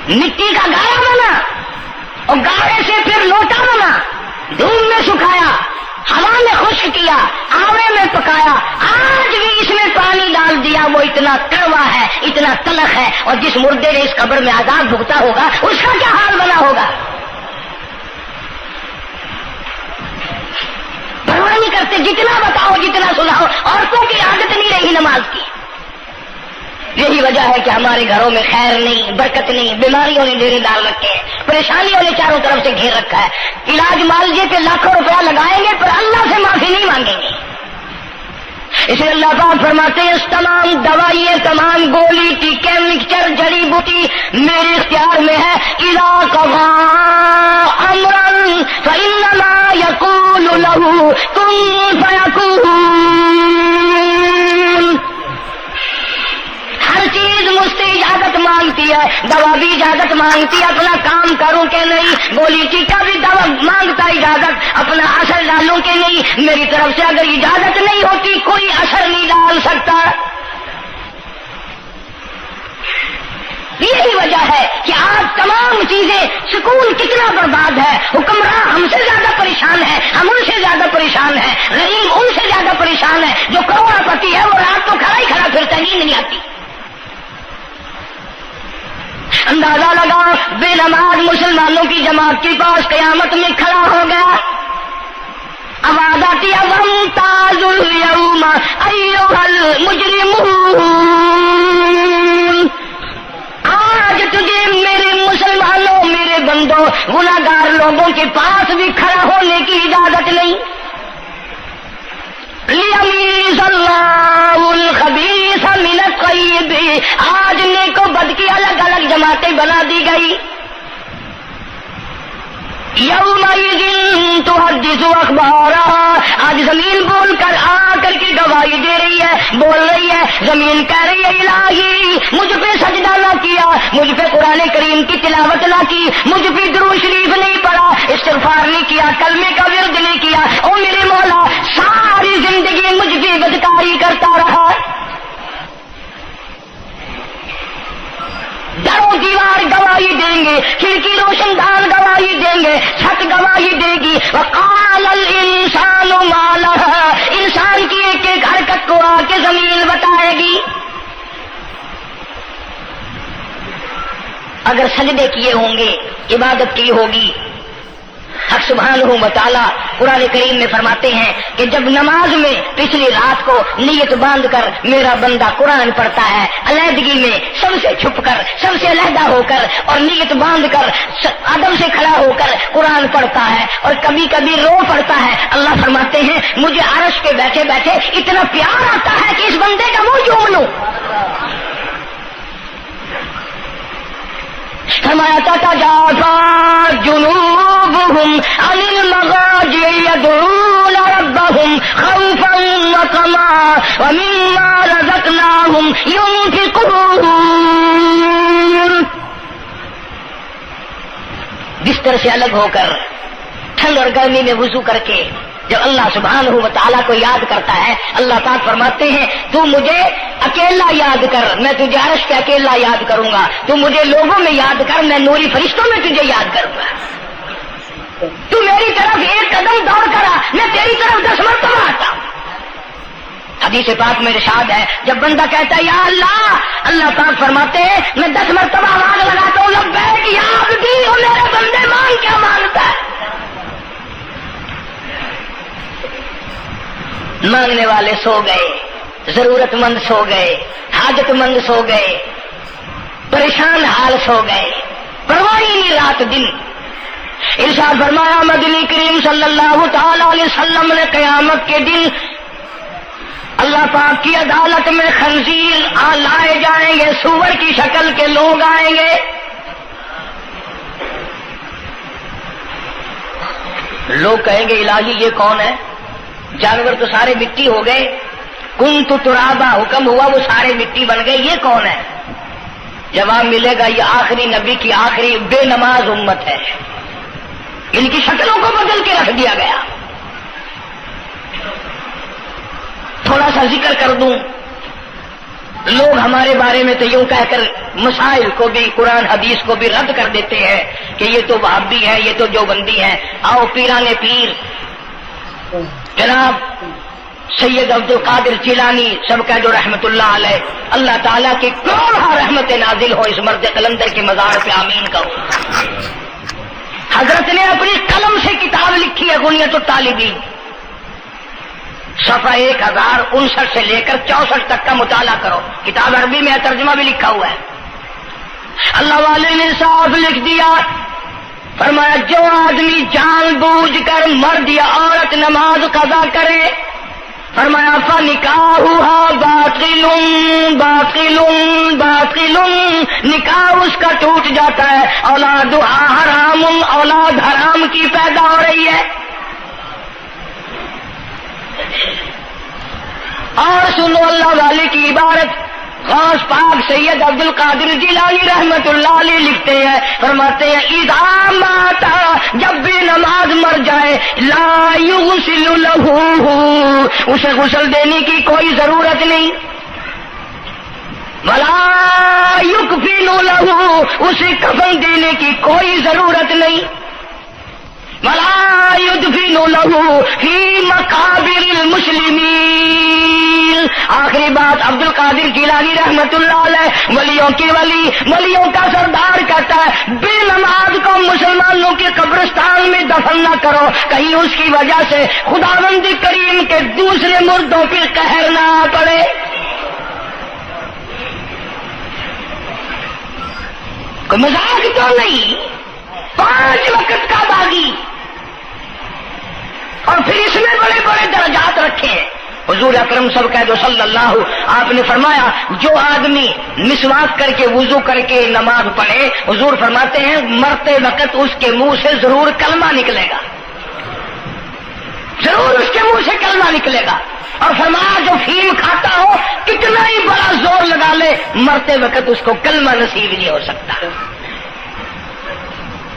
مٹی کا گاڑا بنا اور گاڑے سے پھر لوٹا بنا، دھوپ میں سکھایا، ہوا میں خشک کیا، آوے میں پکایا، آج بھی اس میں پانی ڈال دیا، وہ اتنا کڑوا ہے، اتنا تلخ ہے، اور جس مردے نے اس قبر میں عذاب بھگتا ہوگا اس کا کیا حال بنا ہوگا؟ پرواہ نہیں کرتے، جتنا بتاؤ جتنا سناؤ، عورتوں کی عادت نہیں رہی نماز کی۔ یہی وجہ ہے کہ ہمارے گھروں میں خیر نہیں، برکت نہیں، بیماریوں نے ڈیرے ڈال رکھے ہیں، پریشانیوں نے چاروں طرف سے گھیر رکھا ہے۔ علاج معالجے کے لاکھوں روپیہ لگائیں گے پر اللہ سے معافی نہیں مانگیں گے۔ اسے اللہ پاک فرماتے ہیں اس تمام دوائیں، تمام گولی ٹیکے مکسچر جڑی بوٹی میرے اختیار میں ہے۔ اذا قضى امرا فانما يقول له كن فيكون۔ ہر چیز مجھ سے اجازت مانگتی ہے، دوا بھی اجازت مانگتی ہے اپنا کام کروں کہ نہیں، گولی ٹیکا بھی دوا مانگتا اجازت اپنا اثر ڈالوں کہ نہیں۔ میری طرف سے اگر اجازت نہیں ہوتی کوئی اثر نہیں ڈال سکتا۔ یہی وجہ ہے کہ آج تمام چیزیں، سکون کتنا برباد ہے، حکمراں ہم سے زیادہ پریشان ہے، ہم ان سے زیادہ پریشان ہیں، غریب ان سے زیادہ پریشان ہے، جو کروڑ پتی ہے وہ رات تو کھڑا ہی کھڑا پھرتا، نیند نہیں آتی۔ اندازہ لگا بے نماز مسلمانوں کی جماعت کے پاس قیامت میں کھڑا ہو گیا، آواز آتی ہے وامتازوا اليوم ایھا المجرمون۔ آج تجھے میرے مسلمانوں، میرے بندوں، گناہگار لوگوں کے پاس بھی کھڑا ہونے کی اجازت نہیں۔ لیمیز اللہ الخبیث من الطیب، آج نیک و بد کی الگ الگ جماعتیں بنا دی گئی۔ یومئذ تحدث اخبارها، آج زمین بول کر آ کر کے گواہی دے رہی ہے، بول رہی ہے، زمین کہہ رہی ہے الہی مجھ پہ سجدہ نہ کیا، مجھ پہ قرآن کریم کی تلاوت نہ کی، مجھ پہ درود شریف نہیں پڑھا، استغفار نہیں کیا، کلمے کا ورد نہیں کیا، او میرے مولا ساری زندگی مجھ پہ بدکاری کرتا رہا۔ درو دیوار گواہی دیں گے، کھڑکی روشن دان گواہی دیں گے، چھت گواہی دے گی۔ وقال الانسان ما لها، انسان کی ایک ایک حرکت کو آ کے زمین بتائے گی۔ اگر سجدے کیے ہوں گے، عبادت کی ہوگی، حق سبحانہ و تعالی قرآن کریم میں فرماتے ہیں کہ جب نماز میں پچھلی رات کو نیت باندھ کر میرا بندہ قرآن پڑھتا ہے، علیحدگی میں سب سے چھپ کر، سب سے علیحدہ ہو کر اور نیت باندھ کر ادب سے کھڑا ہو کر قرآن پڑھتا ہے اور کبھی کبھی رو پڑھتا ہے، اللہ فرماتے ہیں مجھے عرش پہ بیٹھے بیٹھے اتنا پیار آتا ہے کہ اس بندے کا منہ چوم لوں۔ فرمایا تتجافى جنوبهم عن المضاجع يدعون ربهم خوفا وطمعا ومما رزقناهم ينفقون۔ بستر سے الگ ہو کر ٹھنڈ اور گرمی میں وضو کر کے جب اللہ سبحانہ و تعالیٰ کو یاد کرتا ہے، اللہ پاک فرماتے ہیں تو مجھے اکیلا یاد کر، میں تجھے عرش پہ اکیلا یاد کروں گا، تو مجھے لوگوں میں یاد کر، میں نوری فرشتوں میں تجھے یاد کروں گا۔ تو میری طرف ایک قدم دوڑ کر آ، میں تیری طرف 10 مرتبہ آتا ہوں۔ حدیث پاک میں ارشاد ہے جب بندہ کہتا ہے یا اللہ، اللہ پاک فرماتے ہیں میں 10 مرتبہ آواز لگاتا ہوں لبیک یا عبدی، اور میرے بندے مانگ کیا مانگتا ہے؟ مانگنے والے سو گئے، ضرورت مند سو گئے، حاجت مند سو گئے، پریشان حال سو گئے، پرواہ ہی نہیں رات دن۔ ارشاد فرمایا مدنی کریم صلی اللہ تعالی علیہ وسلم نے قیامت کے دن اللہ پاک کی عدالت میں خنزیر لائے جائیں گے، سور کی شکل کے لوگ آئیں گے، لوگ کہیں گے الہی یہ کون ہے؟ جانور تو سارے مٹی ہو گئے، کنت ترابا حکم ہوا وہ سارے مٹی بن گئے، یہ کون ہے؟ جواب ملے گا یہ آخری نبی کی آخری بے نماز امت ہے، ان کی شکلوں کو بدل کے رکھ دیا گیا۔ تھوڑا سا ذکر کر دوں، لوگ ہمارے بارے میں تو یوں کہہ کر مسائل کو بھی، قرآن حدیث کو بھی رد کر دیتے ہیں کہ یہ تو وہابی ہے، یہ تو دیوبندی ہے۔ آؤ پیران پیر جناب سید عبد القادر جیلانی سب کا جو رحمت اللہ علیہ، اللہ تعالیٰ کی کروڑ رحمت نازل ہو اس مرد قلندر کے مزار پہ، آمین کہو۔ حضرت نے اپنی قلم سے کتاب لکھی ہے غنیت الطالبین، صفحہ 1059 سے لے کر 64 تک کا مطالعہ کرو، کتاب عربی میں ترجمہ بھی لکھا ہوا ہے۔ اللہ والے نے صاف لکھ دیا، فرمایا جو آدمی جان بوجھ کر مرد یا عورت نماز قضا کرے، فرمایا فَنِكَاحُهَا بَاطِلٌ بَاطِلٌ بَاطِلٌ، نکاح اس کا ٹوٹ جاتا ہے، اولادها حرام، اولاد حرام کی پیدا ہو رہی ہے۔ اور سنو اللہ والے کی عبارت، غوث پاک سید عبد القادر جیلانی رحمت اللہ علیہ لکھتے ہیں، فرماتے ہیں اذا مات، جب بھی نماز مر جائے، لا یغسل لہ، اسے غسل دینے کی کوئی ضرورت نہیں، ولا یکفن لہ، اسے کفن دینے کی کوئی ضرورت نہیں، ولا یدفن لہ فی مقابر المسلمین۔ آخری بات عبد القادر جیلانی رحمت اللہ علیہ، ولیوں کی ولی، ولیوں کا سردار کہتا ہے بے نماز کو مسلمانوں کے قبرستان میں دفن نہ کرو، کہیں اس کی وجہ سے خداوند کریم کے دوسرے مردوں پہ قہر نہ پڑے۔ کوئی مذاق تو نہیں، 5 وقت کا باغی، اور پھر اس میں بڑے بڑے درجات رکھے ہیں۔ حضور اکرم صلی اللہ، آپ نے فرمایا جو آدمی مسواک کر کے وضو کر کے نماز پڑھے، حضور فرماتے ہیں مرتے وقت اس کے منہ سے ضرور کلمہ نکلے گا، ضرور اس کے منہ سے کلمہ نکلے گا۔ اور فرمایا جو فیم کھاتا ہو کتنا ہی بڑا زور لگا لے، مرتے وقت اس کو کلمہ نصیب نہیں ہو سکتا۔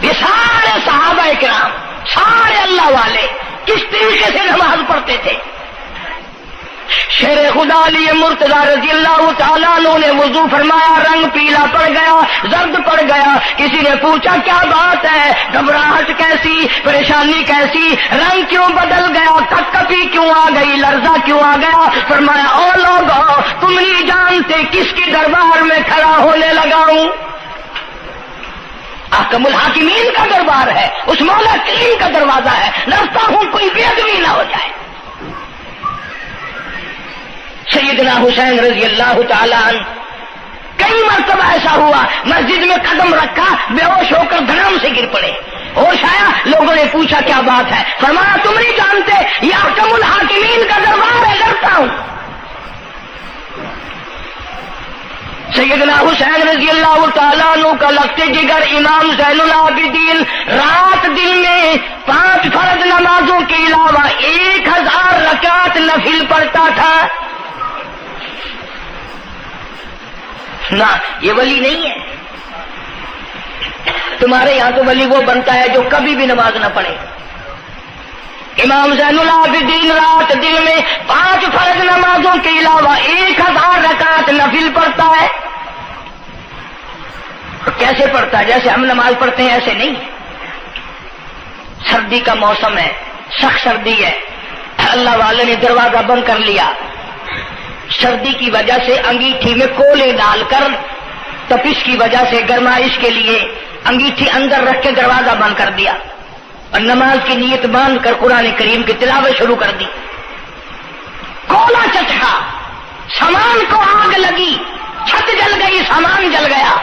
یہ سارے صحابہ کرام، سارے اللہ والے کس طریقے سے نماز پڑھتے تھے۔ شیر خدا علی مرتضی رضی اللہ تعالیٰ عنہ نے وضو فرمایا، رنگ پیلا پڑ گیا، زرد پڑ گیا، کسی نے پوچھا کیا بات ہے، گھبراہٹ کیسی، پریشانی کیسی، رنگ کیوں بدل گیا، کپکپی کیوں آ گئی، لرزہ کیوں آ گیا؟ فرمایا او لوگو تم نہیں جانتے کس کے دربار میں کھڑا ہونے لگا ہوں، احکم الحاکمین کا دربار ہے، اس مولا کریم کا دروازہ ہے، ڈرتا ہوں کوئی بے ادبی نہ ہو جائے۔ سیدنا حسین رضی اللہ تعالیٰ عنہ کئی مرتبہ ایسا ہوا، مسجد میں قدم رکھا، بے ہوش ہو کر دھڑام سے گر پڑے، ہوش آیا، لوگوں نے پوچھا کیا بات ہے، فرمایا تم نہیں جانتے یہ احکم الحاکمین کا دربار ہے، ڈرتا ہوں۔ سیدنا حسین رضی اللہ تعالیٰ عنہ کا لخت جگر امام زین العابدین رات دن میں 5 فرض نمازوں کے علاوہ 1000 رکعت نفل پڑھتا تھا۔ نہ یہ ولی نہیں ہے، تمہارے یہاں تو ولی وہ بنتا ہے جو کبھی بھی نماز نہ پڑھے۔ امام زین العابدین رات دن میں 5 فرض نمازوں کے علاوہ 1000 رکعت نفل پڑھتا ہے۔ کیسے پڑھتا ہے؟ جیسے ہم نماز پڑھتے ہیں ایسے نہیں، سردی کا موسم ہے، سخت سردی ہے، اللہ والے نے دروازہ بند کر لیا، سردی کی وجہ سے انگیٹھی میں کولے ڈال کر، تپش کی وجہ سے گرمائش کے لیے انگیٹھی اندر رکھ کے دروازہ بند کر دیا، اور نماز کی نیت باندھ کر قرآن کریم کی تلاوت شروع کر دی۔ کولا چچکا، سامان کو آگ لگی، چھت جل گئی، سامان جل گیا،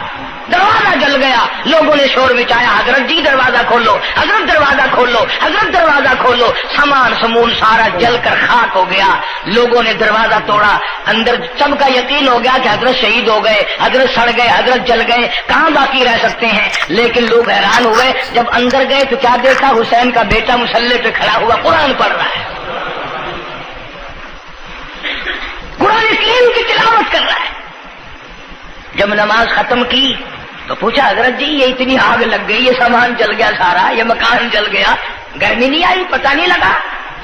دروازہ جل گیا، لوگوں نے شور مچایا حضرت جی دروازہ کھولو، حضرت دروازہ کھولو، حضرت دروازہ کھولو، سامان سمون سارا جل کر خاک ہو گیا۔ لوگوں نے دروازہ توڑا، اندر سب کا یقین ہو گیا کہ حضرت شہید ہو گئے، حضرت سڑ گئے، حضرت جل گئے، کہاں باقی رہ سکتے ہیں۔ لیکن لوگ حیران ہوئے، جب اندر گئے تو کیا دیکھا؟ حسین کا بیٹا مصلی پہ کھڑا ہوا قرآن پڑھ رہا ہے، قرآن کریم کی تلاوت کر رہا ہے۔ جب نماز ختم کی تو پوچھا حضرت جی یہ اتنی آگ لگ گئی، یہ سامان جل گیا سارا، یہ مکان جل گیا، گرمی نہیں آئی، پتہ نہیں لگا،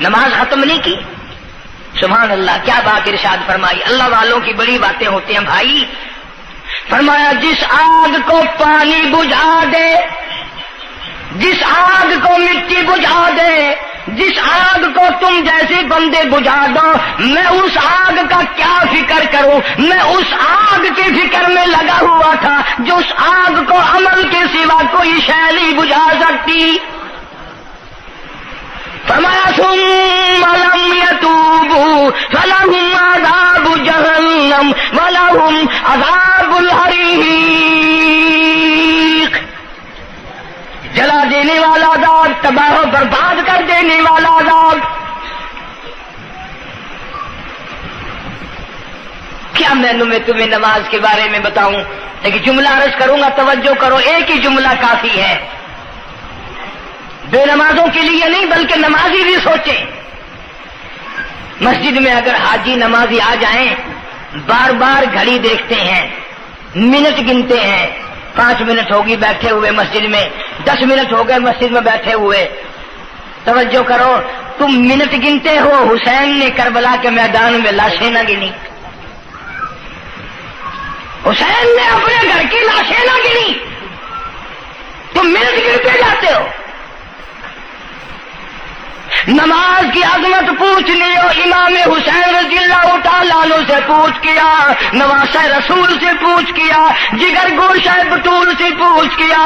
نماز ختم نہیں کی؟ سبحان اللہ، کیا بات ارشاد فرمائی۔ اللہ والوں کی بڑی باتیں ہوتی ہیں بھائی۔ فرمایا جس آگ کو پانی بجھا دے، جس آگ کو مٹی بجھا دے، جس آگ کو تم جیسے بندے بجھا دو، میں اس آگ کا کیا فکر کروں؟ میں اس آگ کی فکر میں لگا ہوا تھا جو اس آگ کو عمل کے سوا کوئی شے نہیں بجھا سکتی۔ فرمایا ثم لم يتوب كذبوا فلهم عذاب جهنم ولهم عذاب الحريق. جلا دینے والا عذاب، تباہ و برباد کر دینے والا عذاب. کیا میں تمہیں نماز کے بارے میں بتاؤں؟ لیکن جملہ عرض کروں گا، توجہ کرو، ایک ہی جملہ کافی ہے. بے نمازوں کے لیے نہیں بلکہ نمازی بھی سوچیں. مسجد میں اگر حاجی نمازی آ جائیں، بار بار گھڑی دیکھتے ہیں، منٹ گنتے ہیں، 5 منٹ ہوگی بیٹھے ہوئے مسجد میں، 10 منٹ ہو گئے مسجد میں بیٹھے ہوئے. توجہ کرو، تم منٹ گنتے ہو، حسین نے کربلا کے میدان میں لاشیں نہ گنی. حسین نے اپنے گھر کی لاشیں نہ گنی، تم منٹ گنتے جاتے ہو. نماز کی عظمت پوچھ لیو، امام حسین رضی اللہ تعالیٰ عنہ سے پوچھ کیا، نواسہ رسول سے پوچھ کیا، جگر گوشہ بطول سے پوچھ کیا،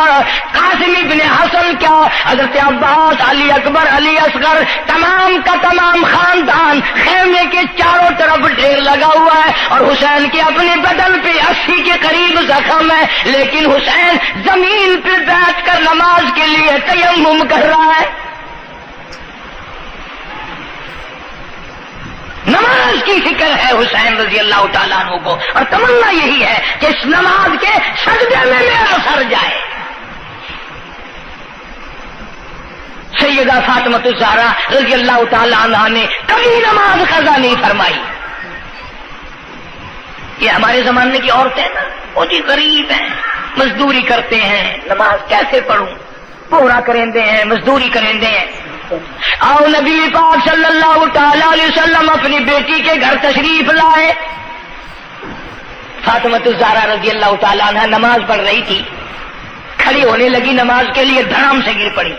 قاسم ابن حسن کیا، حضرت عباس، علی اکبر، علی اصغر، تمام کا تمام خاندان خیمے کے چاروں طرف ڈھیر لگا ہوا ہے، اور حسین کے اپنے بدن پہ 80 کے قریب زخم ہے، لیکن حسین زمین پہ بیٹھ کر نماز کے لیے تیمم کر رہا ہے. نماز کی فکر ہے حسین رضی اللہ تعالیٰ عنہ کو، اور تمنا یہی ہے کہ اس نماز کے سجدے میں میرا سر جائے. سیدہ فاطمہ الزہرا رضی اللہ تعالیٰ عنہ نے کبھی نماز قضا نہیں فرمائی. یہ ہمارے زمانے کی عورتیں نا، وہ جی غریب ہیں، مزدوری کرتے ہیں، نماز کیسے پڑھوں، پورا کریں دے ہیں، مزدوری کریں دے ہیں. آؤ نبی پاک صلی اللہ تعالی علیہ وسلم اپنی بیٹی کے گھر تشریف لائے. فاطمہ الزہرا رضی اللہ تعالیٰ عنہ نماز پڑھ رہی تھی، کھڑی ہونے لگی نماز کے لیے، دھڑام سے گر پڑی،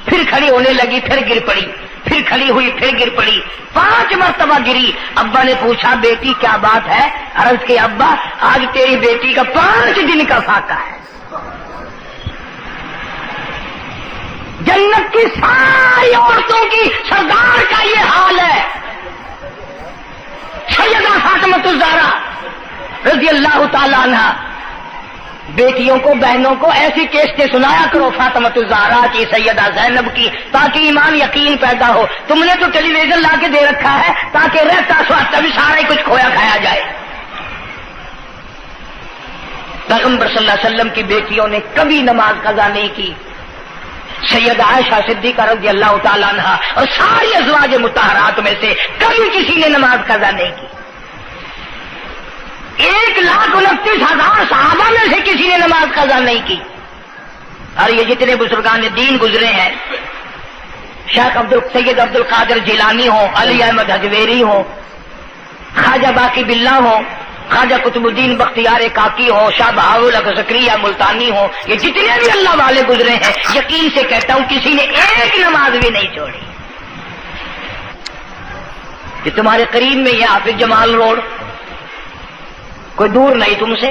پھر کھڑی ہونے لگی، پھر گر پڑی، پھر کھڑی ہوئی، پھر گر پڑی، 5 مرتبہ گری. ابا نے پوچھا بیٹی کیا بات ہے؟ عرض کہ ابا آج تیری بیٹی کا 5 دن کا فاقہ ہے. جنت کی ساری عورتوں کی سردار کا یہ حال ہے. سیدہ فاطمہ الزہرا رضی اللہ تعالیٰ عنہ، بیٹیوں کو، بہنوں کو ایسی کیسٹیں سنایا کرو فاطمہ الزہرا کی، سیدہ زینب کی، تاکہ ایمان یقین پیدا ہو. تم نے تو ٹیلی ویژن لا کے دے رکھا ہے تاکہ رہتا سواتا بھی سارا ہی کچھ کھویا کھایا جائے. پیغمبر صلی اللہ علیہ وسلم کی بیٹیوں نے کبھی نماز قضا نہیں کی. سیدہ عائشہ صدیقہ رضی اللہ تعالیٰ عنہ اور ساری ازواج مطہرات میں سے کبھی کسی نے نماز قضا نہیں کی. 1,29,000 صحابہ میں سے کسی نے نماز قضا نہیں کی. اور یہ جتنے بزرگان دین گزرے ہیں، سید عبد القادر جیلانی ہوں، علی احمد حجویری ہوں، خواجہ باقی باللہ ہوں، خواجہ قطب الدین بختیار کاکی ہو، شاہ بہاول زکریا ملتانی ہو، یہ جتنے بھی اللہ والے گزرے ہیں، یقین سے کہتا ہوں کسی نے ایک نماز بھی نہیں چھوڑی. کہ تمہارے قریب میں یہ حافظ جمال روڈ کوئی دور نہیں تم سے،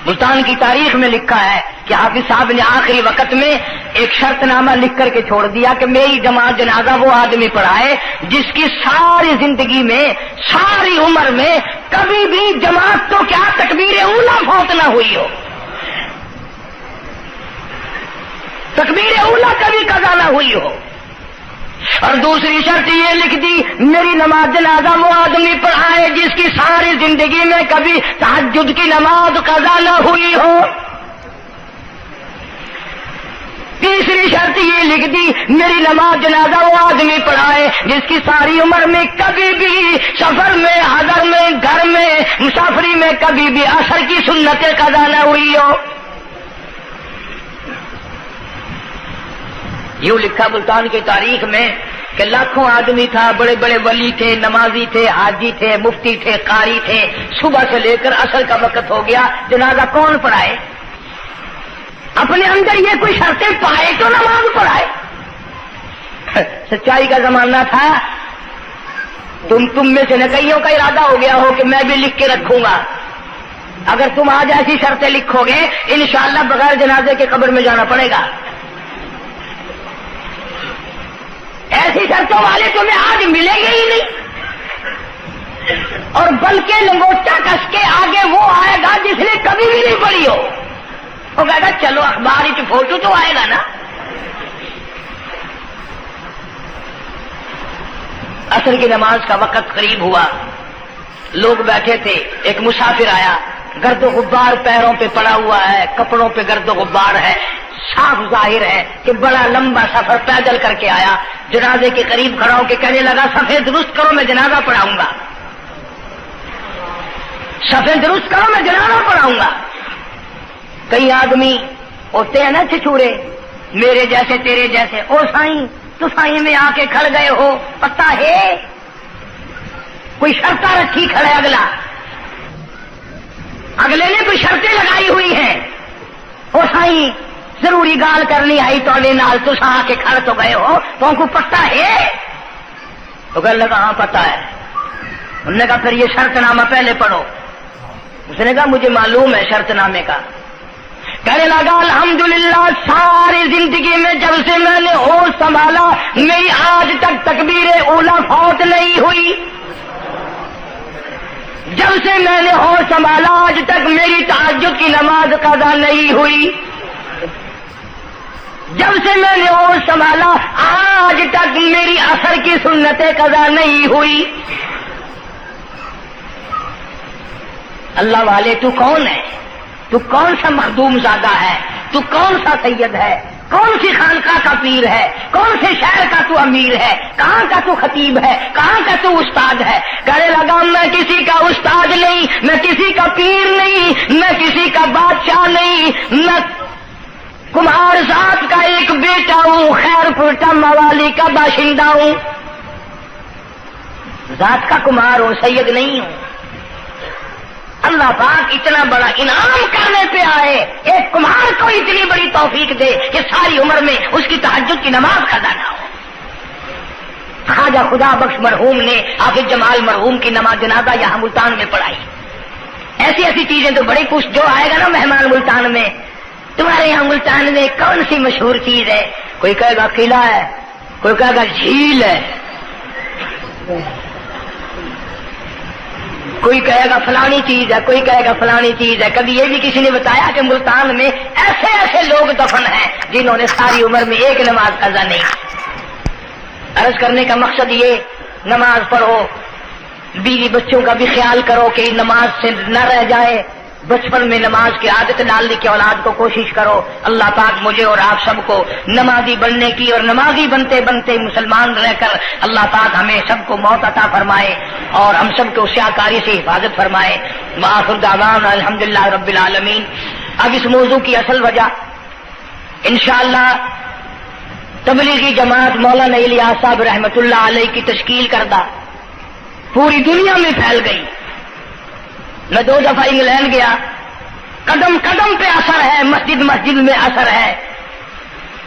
ملتان کی تاریخ میں لکھا ہے کہ حافظ صاحب نے آخری وقت میں ایک شرط نامہ لکھ کر کے چھوڑ دیا کہ میری جماعت جنازہ وہ آدمی پڑھائے جس کی ساری زندگی میں، ساری عمر میں کبھی بھی جماعت تو کیا تکبیر اولا فوت نہ ہوئی ہو، تکبیر اولا کبھی قضا نہ ہوئی ہو. اور دوسری شرط یہ لکھ دی میری نماز جنازہ وہ آدمی پڑھائے جس کی ساری زندگی میں کبھی تہجد کی نماز قضا نہ ہوئی ہو. تیسری شرط یہ لکھ دی میری نماز جنازہ وہ آدمی پڑھائے جس کی ساری عمر میں کبھی بھی سفر میں، حضر میں، گھر میں، مسافری میں کبھی بھی عصر کی سنت قضا نہ ہوئی ہو. یوں لکھا ملتان کی تاریخ میں کہ لاکھوں آدمی تھا، بڑے بڑے ولی تھے، نمازی تھے، حاجی تھے، مفتی تھے، قاری تھے. صبح سے لے کر عصر کا وقت ہو گیا، جنازہ کون پڑھائے؟ اپنے اندر یہ کوئی شرطیں پائے تو نماز پڑھائے. سچائی کا زمانہ تھا. تم میں سے نہ کئیوں کا ارادہ ہو گیا ہو کہ میں بھی لکھ کے رکھوں گا. اگر تم آج ایسی شرطیں لکھو گے انشاءاللہ بغیر جنازے کے قبر میں جانا پڑے گا. ایسی شرطوں والے تمہیں آج ملیں گے ہی نہیں. اور بلکہ لنگوٹا کس کے آگے وہ آئے گا جس نے کبھی بھی نہیں پڑھی ہو. وہ کہے گا چلو اخبار کی فوٹو تو آئے گا نا. عصر کی نماز کا وقت قریب ہوا, لوگ بیٹھے تھے, ایک مسافر آیا, گرد و غبار پیروں پہ پڑا ہوا ہے, کپڑوں پہ گرد و غبار ہے, صاف ظاہر ہے کہ بڑا لمبا سفر پیدل کر کے آیا. جنازے کے قریب کھڑا ہو کے کہنے لگا صفیں درست کرو میں جنازہ پڑھاؤں گا, صفیں درست کرو میں جنازہ پڑھاؤں گا. کئی آدمی ہوتے ہیں نا چھچورے, میرے جیسے تیرے جیسے, او سائیں تو سائیں میں آ کے کھڑ گئے ہو, پتہ ہے کوئی شرطیں رکھی کھڑے, اگلے نے کوئی شرطیں لگائی ہوئی ہیں. او سائیں ضروری گال کرنی آئی تو نال تو آ کے کھڑ تو گئے ہو, تو کو پتہ ہے؟ تو کہنے لگا ہاں پتہ ہے. انہوں نے کہا پھر یہ شرط نامہ پہلے پڑھو. اس نے کہا مجھے معلوم ہے شرط نامے کا. کہنے لگا الحمدللہ ساری زندگی میں جب سے میں نے ہوش سنبھالا میری آج تک تکبیر اولا فوت نہیں ہوئی. جب سے میں نے ہوش سنبھالا آج تک میری تہجد کی نماز قضا نہیں ہوئی. جب سے میں نے ہوش سنبھالا آج تک میری عصر کی سنتیں قضا نہیں ہوئی. اللہ والے تو کون ہے؟ تو کون سا مخدوم زادہ ہے؟ تو کون سا سید ہے؟ کون سی خانقاہ کا پیر ہے؟ کون سے شہر کا تو امیر ہے؟ کہاں کا تو خطیب ہے؟ کہاں کا تو استاد ہے؟ کہنے لگا میں کسی کا استاد نہیں, میں کسی کا پیر نہیں, میں کسی کا بادشاہ نہیں, میں کمہار ذات کا ایک بیٹا ہوں, خیر پورٹا موالی کا باشندہ ہوں, ذات کا کمہار ہوں, سید نہیں ہوں. اللہ پاک اتنا بڑا انعام کرنے پہ آئے, ایک کمہار کو اتنی بڑی توفیق دے کہ ساری عمر میں اس کی تہجد کی نماز قضا نہ ہو. خواجہ خدا بخش مرحوم نے حافظ جمال مرحوم کی نماز جنازہ یہاں ملتان میں پڑھائی. ایسی ایسی چیزیں تو بڑے کچھ, جو آئے گا نا مہمان ملتان میں, تمہارے یہاں ملتان میں کون سی مشہور چیز ہے؟ کوئی کہے گا قلعہ ہے, کوئی کہے گا جھیل ہے, کوئی کہے گا فلانی چیز ہے, کوئی کہے گا فلانی چیز ہے. کبھی یہ بھی کسی نے بتایا کہ ملتان میں ایسے ایسے لوگ دفن ہیں جنہوں نے ساری عمر میں ایک نماز قضا نہیں. عرض کرنے کا مقصد یہ, نماز پڑھو, بیوی بچوں کا بھی خیال کرو کہ نماز سے نہ رہ جائے, بچپن میں نماز کی عادت ڈالنے کی اولاد کو کوشش کرو. اللہ پاک مجھے اور آپ سب کو نمازی بننے کی اور نمازی بنتے بنتے مسلمان رہ کر اللہ پاک ہمیں سب کو موت عطا فرمائے اور ہم سب کو سیاکاری سے حفاظت فرمائے. وآخر دعوانا الحمدللہ رب العالمین. اب اس موضوع کی اصل وجہ انشاءاللہ تبلیغی جماعت مولانا الیاس صاحب رحمۃ اللہ علیہ کی تشکیل کردہ پوری دنیا میں پھیل گئی. میں 2 دفعہ انگلینڈ گیا, قدم قدم پہ اثر ہے, مسجد مسجد میں اثر ہے,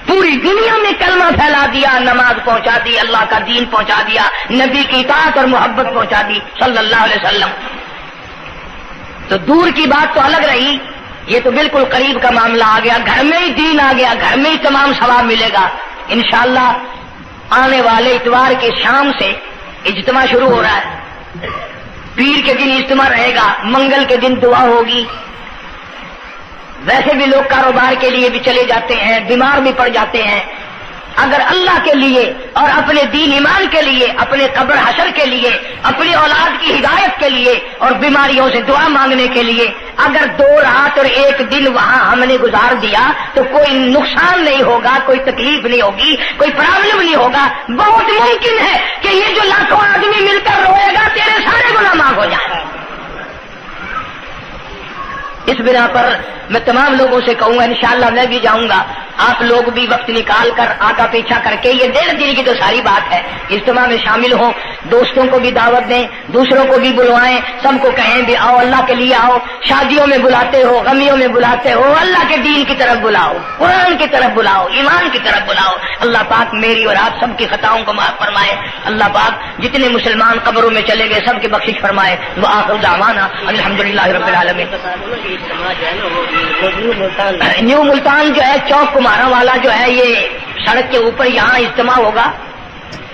پوری دنیا میں کلمہ پھیلا دیا, نماز پہنچا دی, اللہ کا دین پہنچا دیا, نبی کی اطاعت اور محبت پہنچا دی صلی اللہ علیہ وسلم. تو دور کی بات تو الگ رہی, یہ تو بالکل قریب کا معاملہ آ گیا, گھر میں ہی دین آ گیا, گھر میں ہی تمام ثواب ملے گا انشاءاللہ. آنے والے اتوار کے شام سے اجتماع شروع ہو رہا ہے, پیر کے دن اجتماع رہے گا, منگل کے دن دعا ہوگی. ویسے بھی لوگ کاروبار کے لیے بھی چلے جاتے ہیں, بیمار بھی پڑ جاتے ہیں. اگر اللہ کے لیے اور اپنے دین ایمان کے لیے, اپنے قبر حشر کے لیے, اپنی اولاد کی ہدایت کے لیے اور بیماریوں سے دعا مانگنے کے لیے اگر 2 رات اور 1 دن وہاں ہم نے گزار دیا تو کوئی نقصان نہیں ہوگا, کوئی تکلیف نہیں ہوگی, کوئی پرابلم نہیں ہوگا. بہت ممکن ہے کہ یہ جو لاکھوں آدمی مل کر روئے گا تیرے سارے گناہ معاف ہو جائیں. اس بنا پر میں تمام لوگوں سے کہوں گا انشاءاللہ میں بھی جاؤں گا, آپ لوگ بھی وقت نکال کر آگا پیچھا کر کے, یہ 1.5 دن کی تو ساری بات ہے, اجتماع میں شامل ہوں, دوستوں کو بھی دعوت دیں, دوسروں کو بھی بلوائیں, سب کو کہیں بھی آؤ اللہ کے لیے آؤ. شادیوں میں بلاتے ہو, غمیوں میں بلاتے ہو, اللہ کے دین کی طرف بلاؤ, قرآن کی طرف بلاؤ, ایمان کی طرف بلاؤ. اللہ پاک میری اور آپ سب کی خطاؤں کو معاف فرمائے. اللہ پاک جتنے مسلمان قبروں میں چلے گئے سب کی بخشش فرمائے. وآخر دعوانا الحمدللہ رب العالمین. نیو ملتان جو ہے, چوک کمارا والا جو ہے, یہ سڑک کے اوپر یہاں اجتماع ہوگا,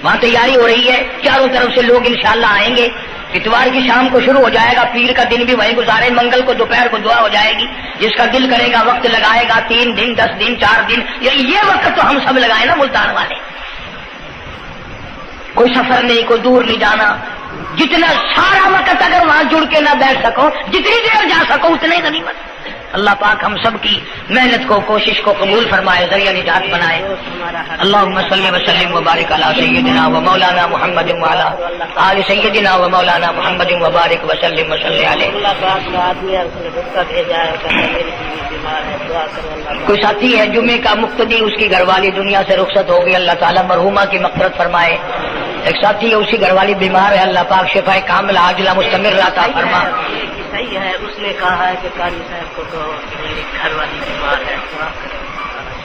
وہاں تیاری ہو رہی ہے, چاروں طرف سے لوگ انشاءاللہ آئیں گے. اتوار کی شام کو شروع ہو جائے گا، پیر کا دن بھی وہیں گزارے، منگل کو دوپہر کو دعا ہو جائے گی، جس کا دل کرے گا وقت لگائے گا، 3 دن 10 دن 4 دن، یہ وقت تو ہم سب لگائے نا ملتان والے، کوئی سفر نہیں، کوئی دور نہیں جانا، جتنا سارا وقت اگر وہاں جڑ کے نہ بیٹھ سکو، جتنی دیر جا سکو اتنے غنیمت۔ اللہ پاک ہم سب کی محنت کو کوشش کو قبول فرمائے، ذریعہ نجات بنائے۔ اللہم صلی وسلم وبارک علی سیدنا و مولانا محمد وعلی آل سیدنا و مولانا محمد وبارک وسلم وصلی علیہ۔ کوئی ساتھی ہے جمعے کا مقتدی، اس کی گھر والی دنیا سے رخصت ہو گئی، اللہ تعالیٰ مرحومہ کی مغفرت فرمائے۔ ایک ساتھی ہے، اسی گھر والی بیمار ہے، اللہ پاک شفائے کاملہ عاجلہ مستمر عطا فرما۔ صحیح ہے، اس نے کہا ہے کہ قاری صاحب کو تو میری گھر والی بیمار ہے،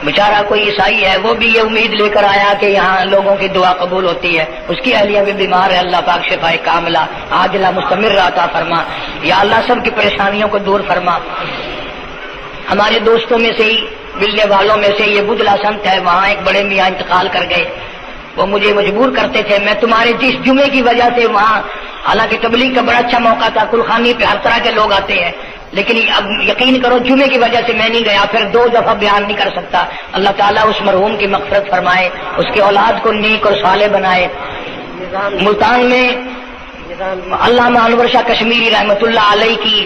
بیچارہ کوئی عیسائی ہے، وہ بھی یہ امید لے کر آیا کہ یہاں لوگوں کی دعا قبول ہوتی ہے، اس کی اہلیہ بھی بیمار ہے، اللہ پاک شفائے کاملہ عاجلہ مستمر عطا فرما۔ یا اللہ سب کی پریشانیوں کو دور فرما۔ ہمارے دوستوں میں سے ہی، ملنے والوں میں سے یہ بدلا سنت ہے، وہاں ایک بڑے میاں انتقال کر گئے، وہ مجھے مجبور کرتے تھے، میں تمہارے جس جمعے کی وجہ سے وہاں، حالانکہ تبلیغ کا بڑا اچھا موقع تھا، کلخانی پہ ہر طرح کے لوگ آتے ہیں، لیکن اب یقین کرو جمعے کی وجہ سے میں نہیں گیا، پھر 2 دفعہ بیان نہیں کر سکتا۔ اللہ تعالیٰ اس مرحوم کی مغفرت فرمائے، اس کے اولاد کو نیک اور صالح بنائے۔ ملتان میں علامہ انور شاہ کشمیری رحمۃ اللہ علیہ کی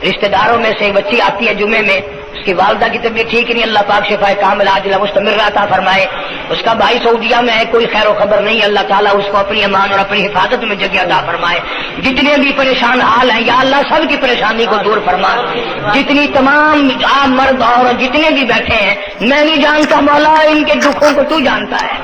رشتہ داروں میں سے بچی آتی ہے جمعے میں، اس کی والدہ کی طبیعت ٹھیک نہیں، اللہ پاک شفائے کاملہ عاجلہ مستمر عطا فرمائے۔ اس کا بھائی سعودیہ میں ہے، کوئی خیر و خبر نہیں، اللہ تعالیٰ اس کو اپنی امان اور اپنی حفاظت میں جگہ عطا فرمائے۔ جتنے بھی پریشان حال ہیں یا اللہ سب کی پریشانی کو دور فرما۔ جتنی تمام عام مرد اور جتنے بھی بیٹھے ہیں، میں نہیں جانتا مولا ان کے دکھوں کو تو جانتا ہے،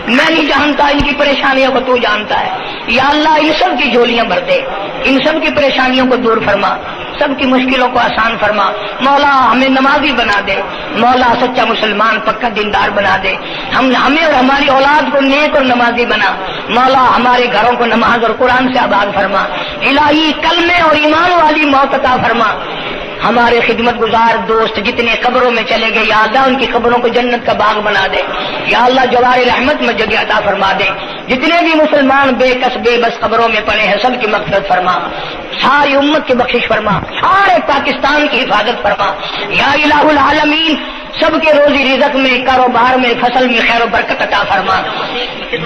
میں نہیں جانتا ان کی پریشانیوں کو تو جانتا ہے، یا اللہ ان سب کی جھولیاں بھر دے، ان سب کی پریشانیوں کو دور فرما، سب کی مشکلوں کو آسان فرما۔ مولا ہمیں نمازی بنا دے، مولا سچا مسلمان پکا دیندار بنا دے، ہمیں اور ہماری اولاد کو نیک اور نمازی بنا۔ مولا ہمارے گھروں کو نماز اور قرآن سے آباد فرما، الہی کلمے اور ایمان والی موت عطا فرما۔ ہمارے خدمت گزار دوست جتنے قبروں میں چلے گئے، یا اللہ ان کی قبروں کو جنت کا باغ بنا دے، یا اللہ جوار رحمت میں جگہ عطا فرما دے۔ جتنے بھی مسلمان بے کس بے بس قبروں میں پڑے ہیں، سب کی مغفرت فرما، ساری امت کی بخشش فرما، سارے پاکستان کی حفاظت فرما یا الہ العالمین۔ سب کے روزی رزق میں، کاروبار میں، فصل میں خیر و برکت عطا فرما۔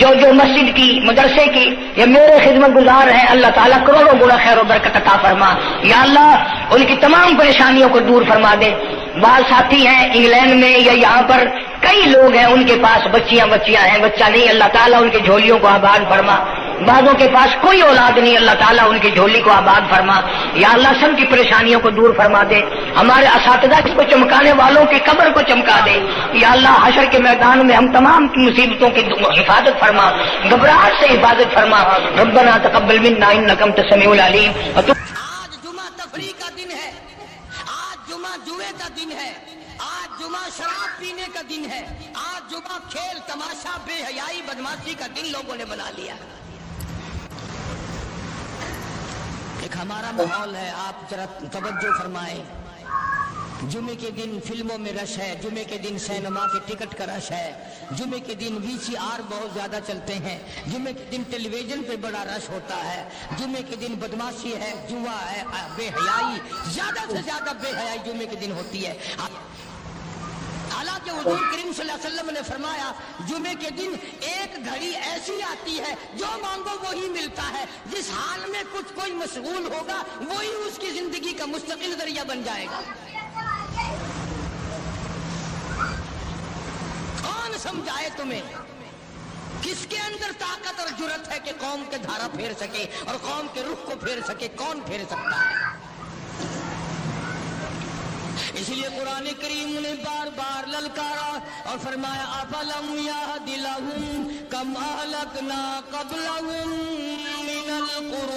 جو مسجد کی، مدرسے کی یا میرے خدمت گزار ہیں، اللہ تعالیٰ کروڑوں گنا خیر و برکت عطا فرما، یا اللہ ان کی تمام پریشانیوں کو دور فرما دے۔ بعض ساتھی ہیں انگلینڈ میں یا یہاں پر کئی لوگ ہیں، ان کے پاس بچیاں ہیں، بچہ نہیں، اللہ تعالیٰ ان کی جھولیوں کو آباد فرما۔ بعضوں کے پاس کوئی اولاد نہیں، اللہ تعالیٰ ان کی جھولی کو آباد فرما، یا اللہ سب کی پریشانیوں کو دور فرما دے۔ ہمارے اساتذہ کو چمکانے والوں کی قبر کو چمکا دے، یا اللہ حشر کے میدان میں ہم تمام کی مصیبتوں کی حفاظت فرما، گھبراہٹ سے حفاظت فرما۔ ربنا تقبل منا انک انت السمیع العلیم۔ آج جمعہ تفریح کا دن ہے، آج جمعہ جوئے کا دن ہے، آج جمعہ شراب پینے کا دن ہے، آج جمعہ کھیل تماشا بے حیائی بدماشی کا دن لوگوں نے بنا لیا۔ ایک ہمارا ماحول ہے، آپ ذرا توجہ فرمائیں۔ جمعے کے دن فلموں میں رش ہے، جمعے کے دن سینما کے ٹکٹ کا رش ہے، جمعے کے دن VCR بہت زیادہ چلتے ہیں، جمعے کے دن ٹیلی ویژن پہ بڑا رش ہوتا ہے، جمعے کے دن بدماشی ہے، جوا ہے، بے حیائی، زیادہ سے زیادہ بے حیائی جمعے کے دن ہوتی ہے۔ حالانکہ حضور کریم صلی اللہ علیہ وسلم نے فرمایا جمعے کے دن ایک گھڑی ایسی آتی ہے جو مانگو وہی ملتا ہے، جس حال میں کچھ کوئی مشغول ہوگا وہی اس کی زندگی کا مستقل ذریعہ بن جائے گا۔ کون سمجھائے تمہیں؟ کس کے اندر طاقت اور جرت ہے کہ قوم کے دھارا پھیر سکے اور قوم کے رخ کو پھیر سکے؟ کون پھیر سکتا ہے؟ اس لیے قرآن کریم نے بار بار للکارا اور فرمایا افلم یہد لہم کم اہلکنا قبلہم من القرون،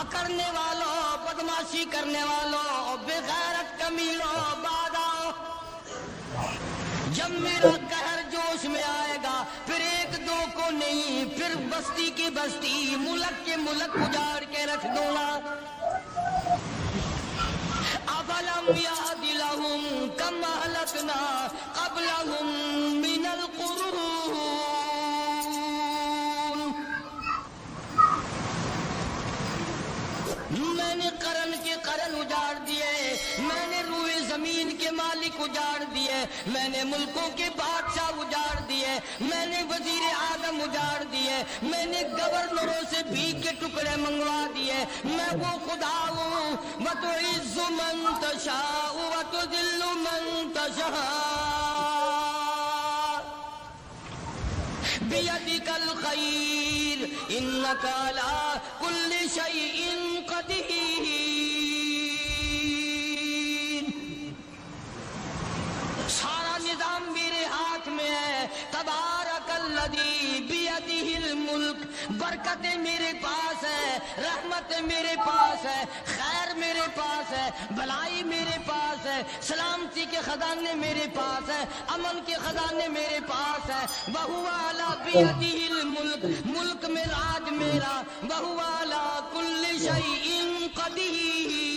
اکرنے والوں، بدماشی کرنے والوں، بے غیرت کمینوں، بعد آؤ۔ جب میرا قہر جوش میں آئے گا پھر ایک دو کو نہیں، پھر بستی کی بستی، ملک کے ملک اجاڑ کے رکھ دوں گا۔ افلم یہد لہم کم اہلکنا قبلہم من القرون ممالک اجاڑ دیے، میں نے ملکوں کے بادشاہ اجاڑ دیے، میں نے وزیر اعظم اجاڑ دیے، میں نے گورنروں سے بھیک کے ٹکڑے منگوا دیے۔ میں وہ خدا ہوں وَتُعِزُّ مَن تَشَاءُ وَتُذِلُّ مَن تَشَاءُ بِيَدِكَ الْخَيْرُ إِنَّكَ عَلَى كُلِّ شَيْءٍ قَدِيرٌ۔ سارا نظام میرے ہاتھ میں ہے، تبارک الذی بیدہ الملک، برکتیں میرے پاس ہے، رحمت میرے پاس ہے، خیر میرے پاس ہے، بھلائی میرے پاس ہے، سلامتی کے خزانے میرے پاس ہے، امن کے خزانے میرے پاس ہے۔ وَهُوَ عَلَى بِيَدِهِ الْمُلْكُ، ملک میں راج میرا، وَهُوَ عَلَى كُلِّ شَيْءٍ قَدِيرٌ۔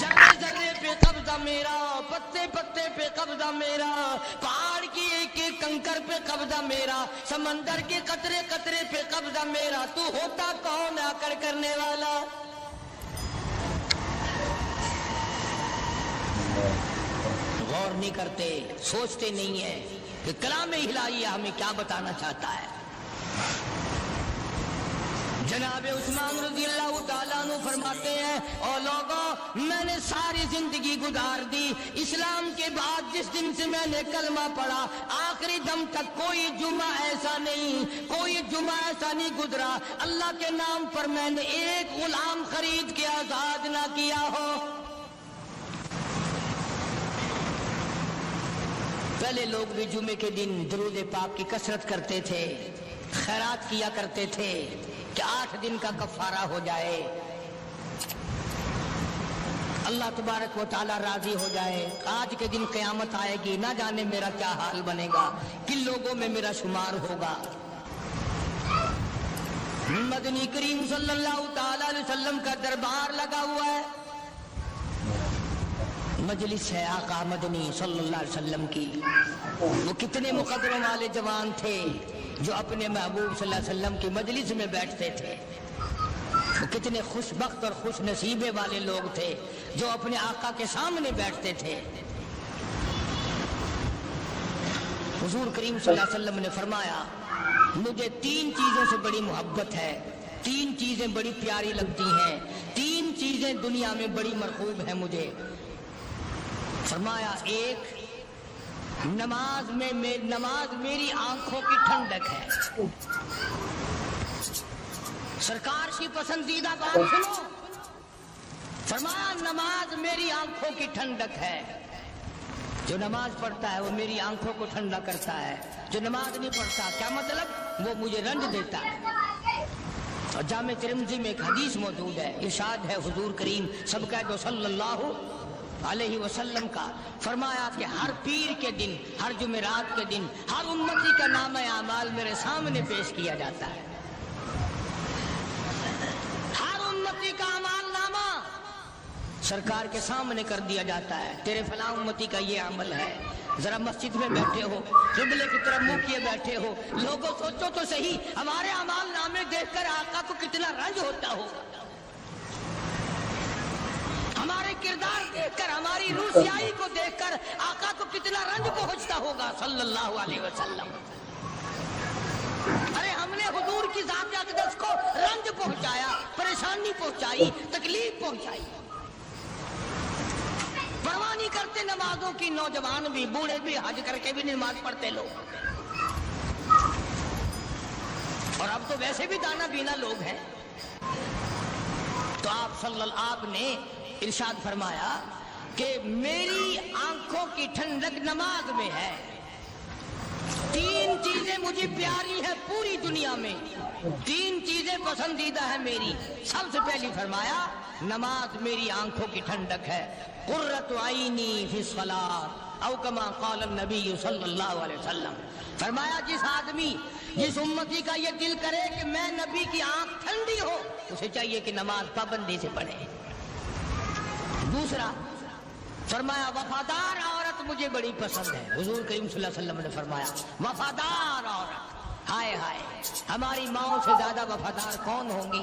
ذرے ذرے پہ قبضہ میرا، پتے پتے پہ قبضہ میرا، پہاڑ کی ایک ایک کنکر پہ قبضہ میرا، سمندر کے قطرے قطرے پہ قبضہ میرا۔ تو ہوتا کون آ کر کرنے والا؟ غور نہیں کرتے، سوچتے نہیں ہیں کہ کلام الہیہ ہمیں کیا بتانا چاہتا ہے۔ جناب عثمان رضی اللہ تعالیٰ عنہ فرماتے ہیں، او لوگوں، میں نے ساری زندگی گزار دی، اسلام کے بعد جس دن سے میں نے کلمہ پڑھا آخری دم تک کوئی جمعہ ایسا نہیں، کوئی جمعہ ایسا نہیں گزرا اللہ کے نام پر میں نے ایک غلام خرید کے آزاد نہ کیا ہو۔ پہلے لوگ بھی جمعے کے دن درود پاک کی کثرت کرتے تھے، خیرات کیا کرتے تھے کہ 8 دن کا کفارہ ہو جائے، اللہ تبارک و تعالی راضی ہو جائے۔ آج کے دن قیامت آئے گی، نہ جانے میرا کیا حال بنے گا، کن لوگوں میں میرا شمار ہوگا۔ مدنی کریم صلی اللہ تعالی علیہ وسلم کا دربار لگا ہوا ہے، مجلس ہے آقا مدنی صلی اللہ علیہ وسلم کی۔ وہ کتنے مقدروں والے جوان تھے جو اپنے محبوب صلی اللہ علیہ وسلم کی مجلس میں بیٹھتے تھے، وہ کتنے خوش بخت اور خوش نصیبے والے لوگ تھے جو اپنے آقا کے سامنے بیٹھتے تھے۔ حضور کریم صلی اللہ علیہ وسلم نے فرمایا، مجھے 3 چیزوں سے بڑی محبت ہے، 3 چیزیں بڑی پیاری لگتی ہیں، 3 چیزیں دنیا میں بڑی مرغوب ہیں مجھے۔ فرمایا، ایک نماز میری آنکھوں کی ٹھنڈک ہے۔ سرکار کی پسندیدہ بات سنو، فرمایا نماز میری آنکھوں کی ٹھنڈک ہے۔ جو نماز پڑھتا ہے وہ میری آنکھوں کو ٹھنڈا کرتا ہے، جو نماز نہیں پڑھتا کیا مطلب؟ وہ مجھے رنج دیتا ہے۔ اور جامع ترمذی میں ایک حدیث موجود ہے، ارشاد ہے حضور کریم سب کہہ دو صلی اللہ علیہ وسلم کا، فرمایا کہ ہر پیر کے دن، ہر جمعرات کے دن ہر امتی کا نامہ اعمال میرے سامنے پیش کیا جاتا ہے۔ ہر امتی کا اعمال نامہ سرکار کے سامنے کر دیا جاتا ہے، تیرے فلاں امتی کا یہ عمل ہے۔ ذرا مسجد میں بیٹھے ہو، قبلے کی طرف منہ کیے بیٹھے ہو، لوگوں سوچو تو صحیح ہمارے اعمال نامے دیکھ کر آقا کو کتنا رنج ہوتا ہوگا، ہمارے کردار دیکھ کر، ہماری روح سیاہی کو دیکھ کر آقا کو کتنا رنج پہنچتا ہوگا صلی اللہ علیہ وسلم۔ ارے ہم نے حضور کی ذات اقدس کو رنج پہنچایا، پریشانی پہنچائی، تکلیف پہنچائی، پرواہ نہیں کرتے نمازوں کی، نوجوان بھی بوڑھے بھی حج کر کے بھی نماز پڑھتے لوگ، اور اب تو ویسے بھی دانا بینا لوگ ہیں۔ تو آپ نے ارشاد فرمایا کہ میری آنکھوں کی ٹھنڈک نماز میں ہے، 3 چیزیں مجھے پیاری ہیں پوری دنیا میں، 3 چیزیں پسندیدہ ہیں میری۔ سب سے پہلی فرمایا نماز میری آنکھوں کی ٹھنڈک ہے، قرۃ عینی فی الصلاۃ او کما قال النبی صلی اللہ علیہ وسلم۔ فرمایا جس امتی کا یہ دل کرے کہ میں نبی کی آنکھ ٹھنڈی ہو، اسے چاہیے کہ نماز پابندی سے پڑھے۔ دوسرا فرمایا وفادار عورت مجھے بڑی پسند ہے، حضور کریم صلی اللہ علیہ وسلم نے فرمایا وفادار عورت، ہائے ہائے ہماری ماؤں سے زیادہ وفادار کون ہوں گی؟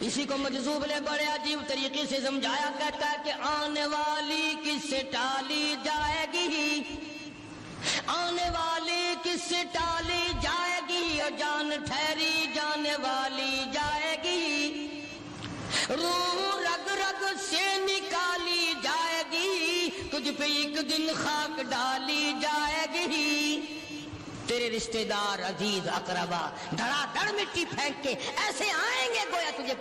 اسی کو مجذوب نے بڑے عجیب طریقے سے سمجھایا، کہتا ہے کہ آنے والی کس سے ٹالی جائے گی، آنے والی کس سے ٹالی جائے گی، اور جان ٹھہری جانے والی جائے گی، روح رگ رگ سے نکالی جائے گی، تجھ پہ ایک دن خاک ڈالی جائے گی، تیرے رشتہ دار عزیز اقربا دھڑا دھڑ مٹی پھینک کے ایسے آئیں گے گویا تجھے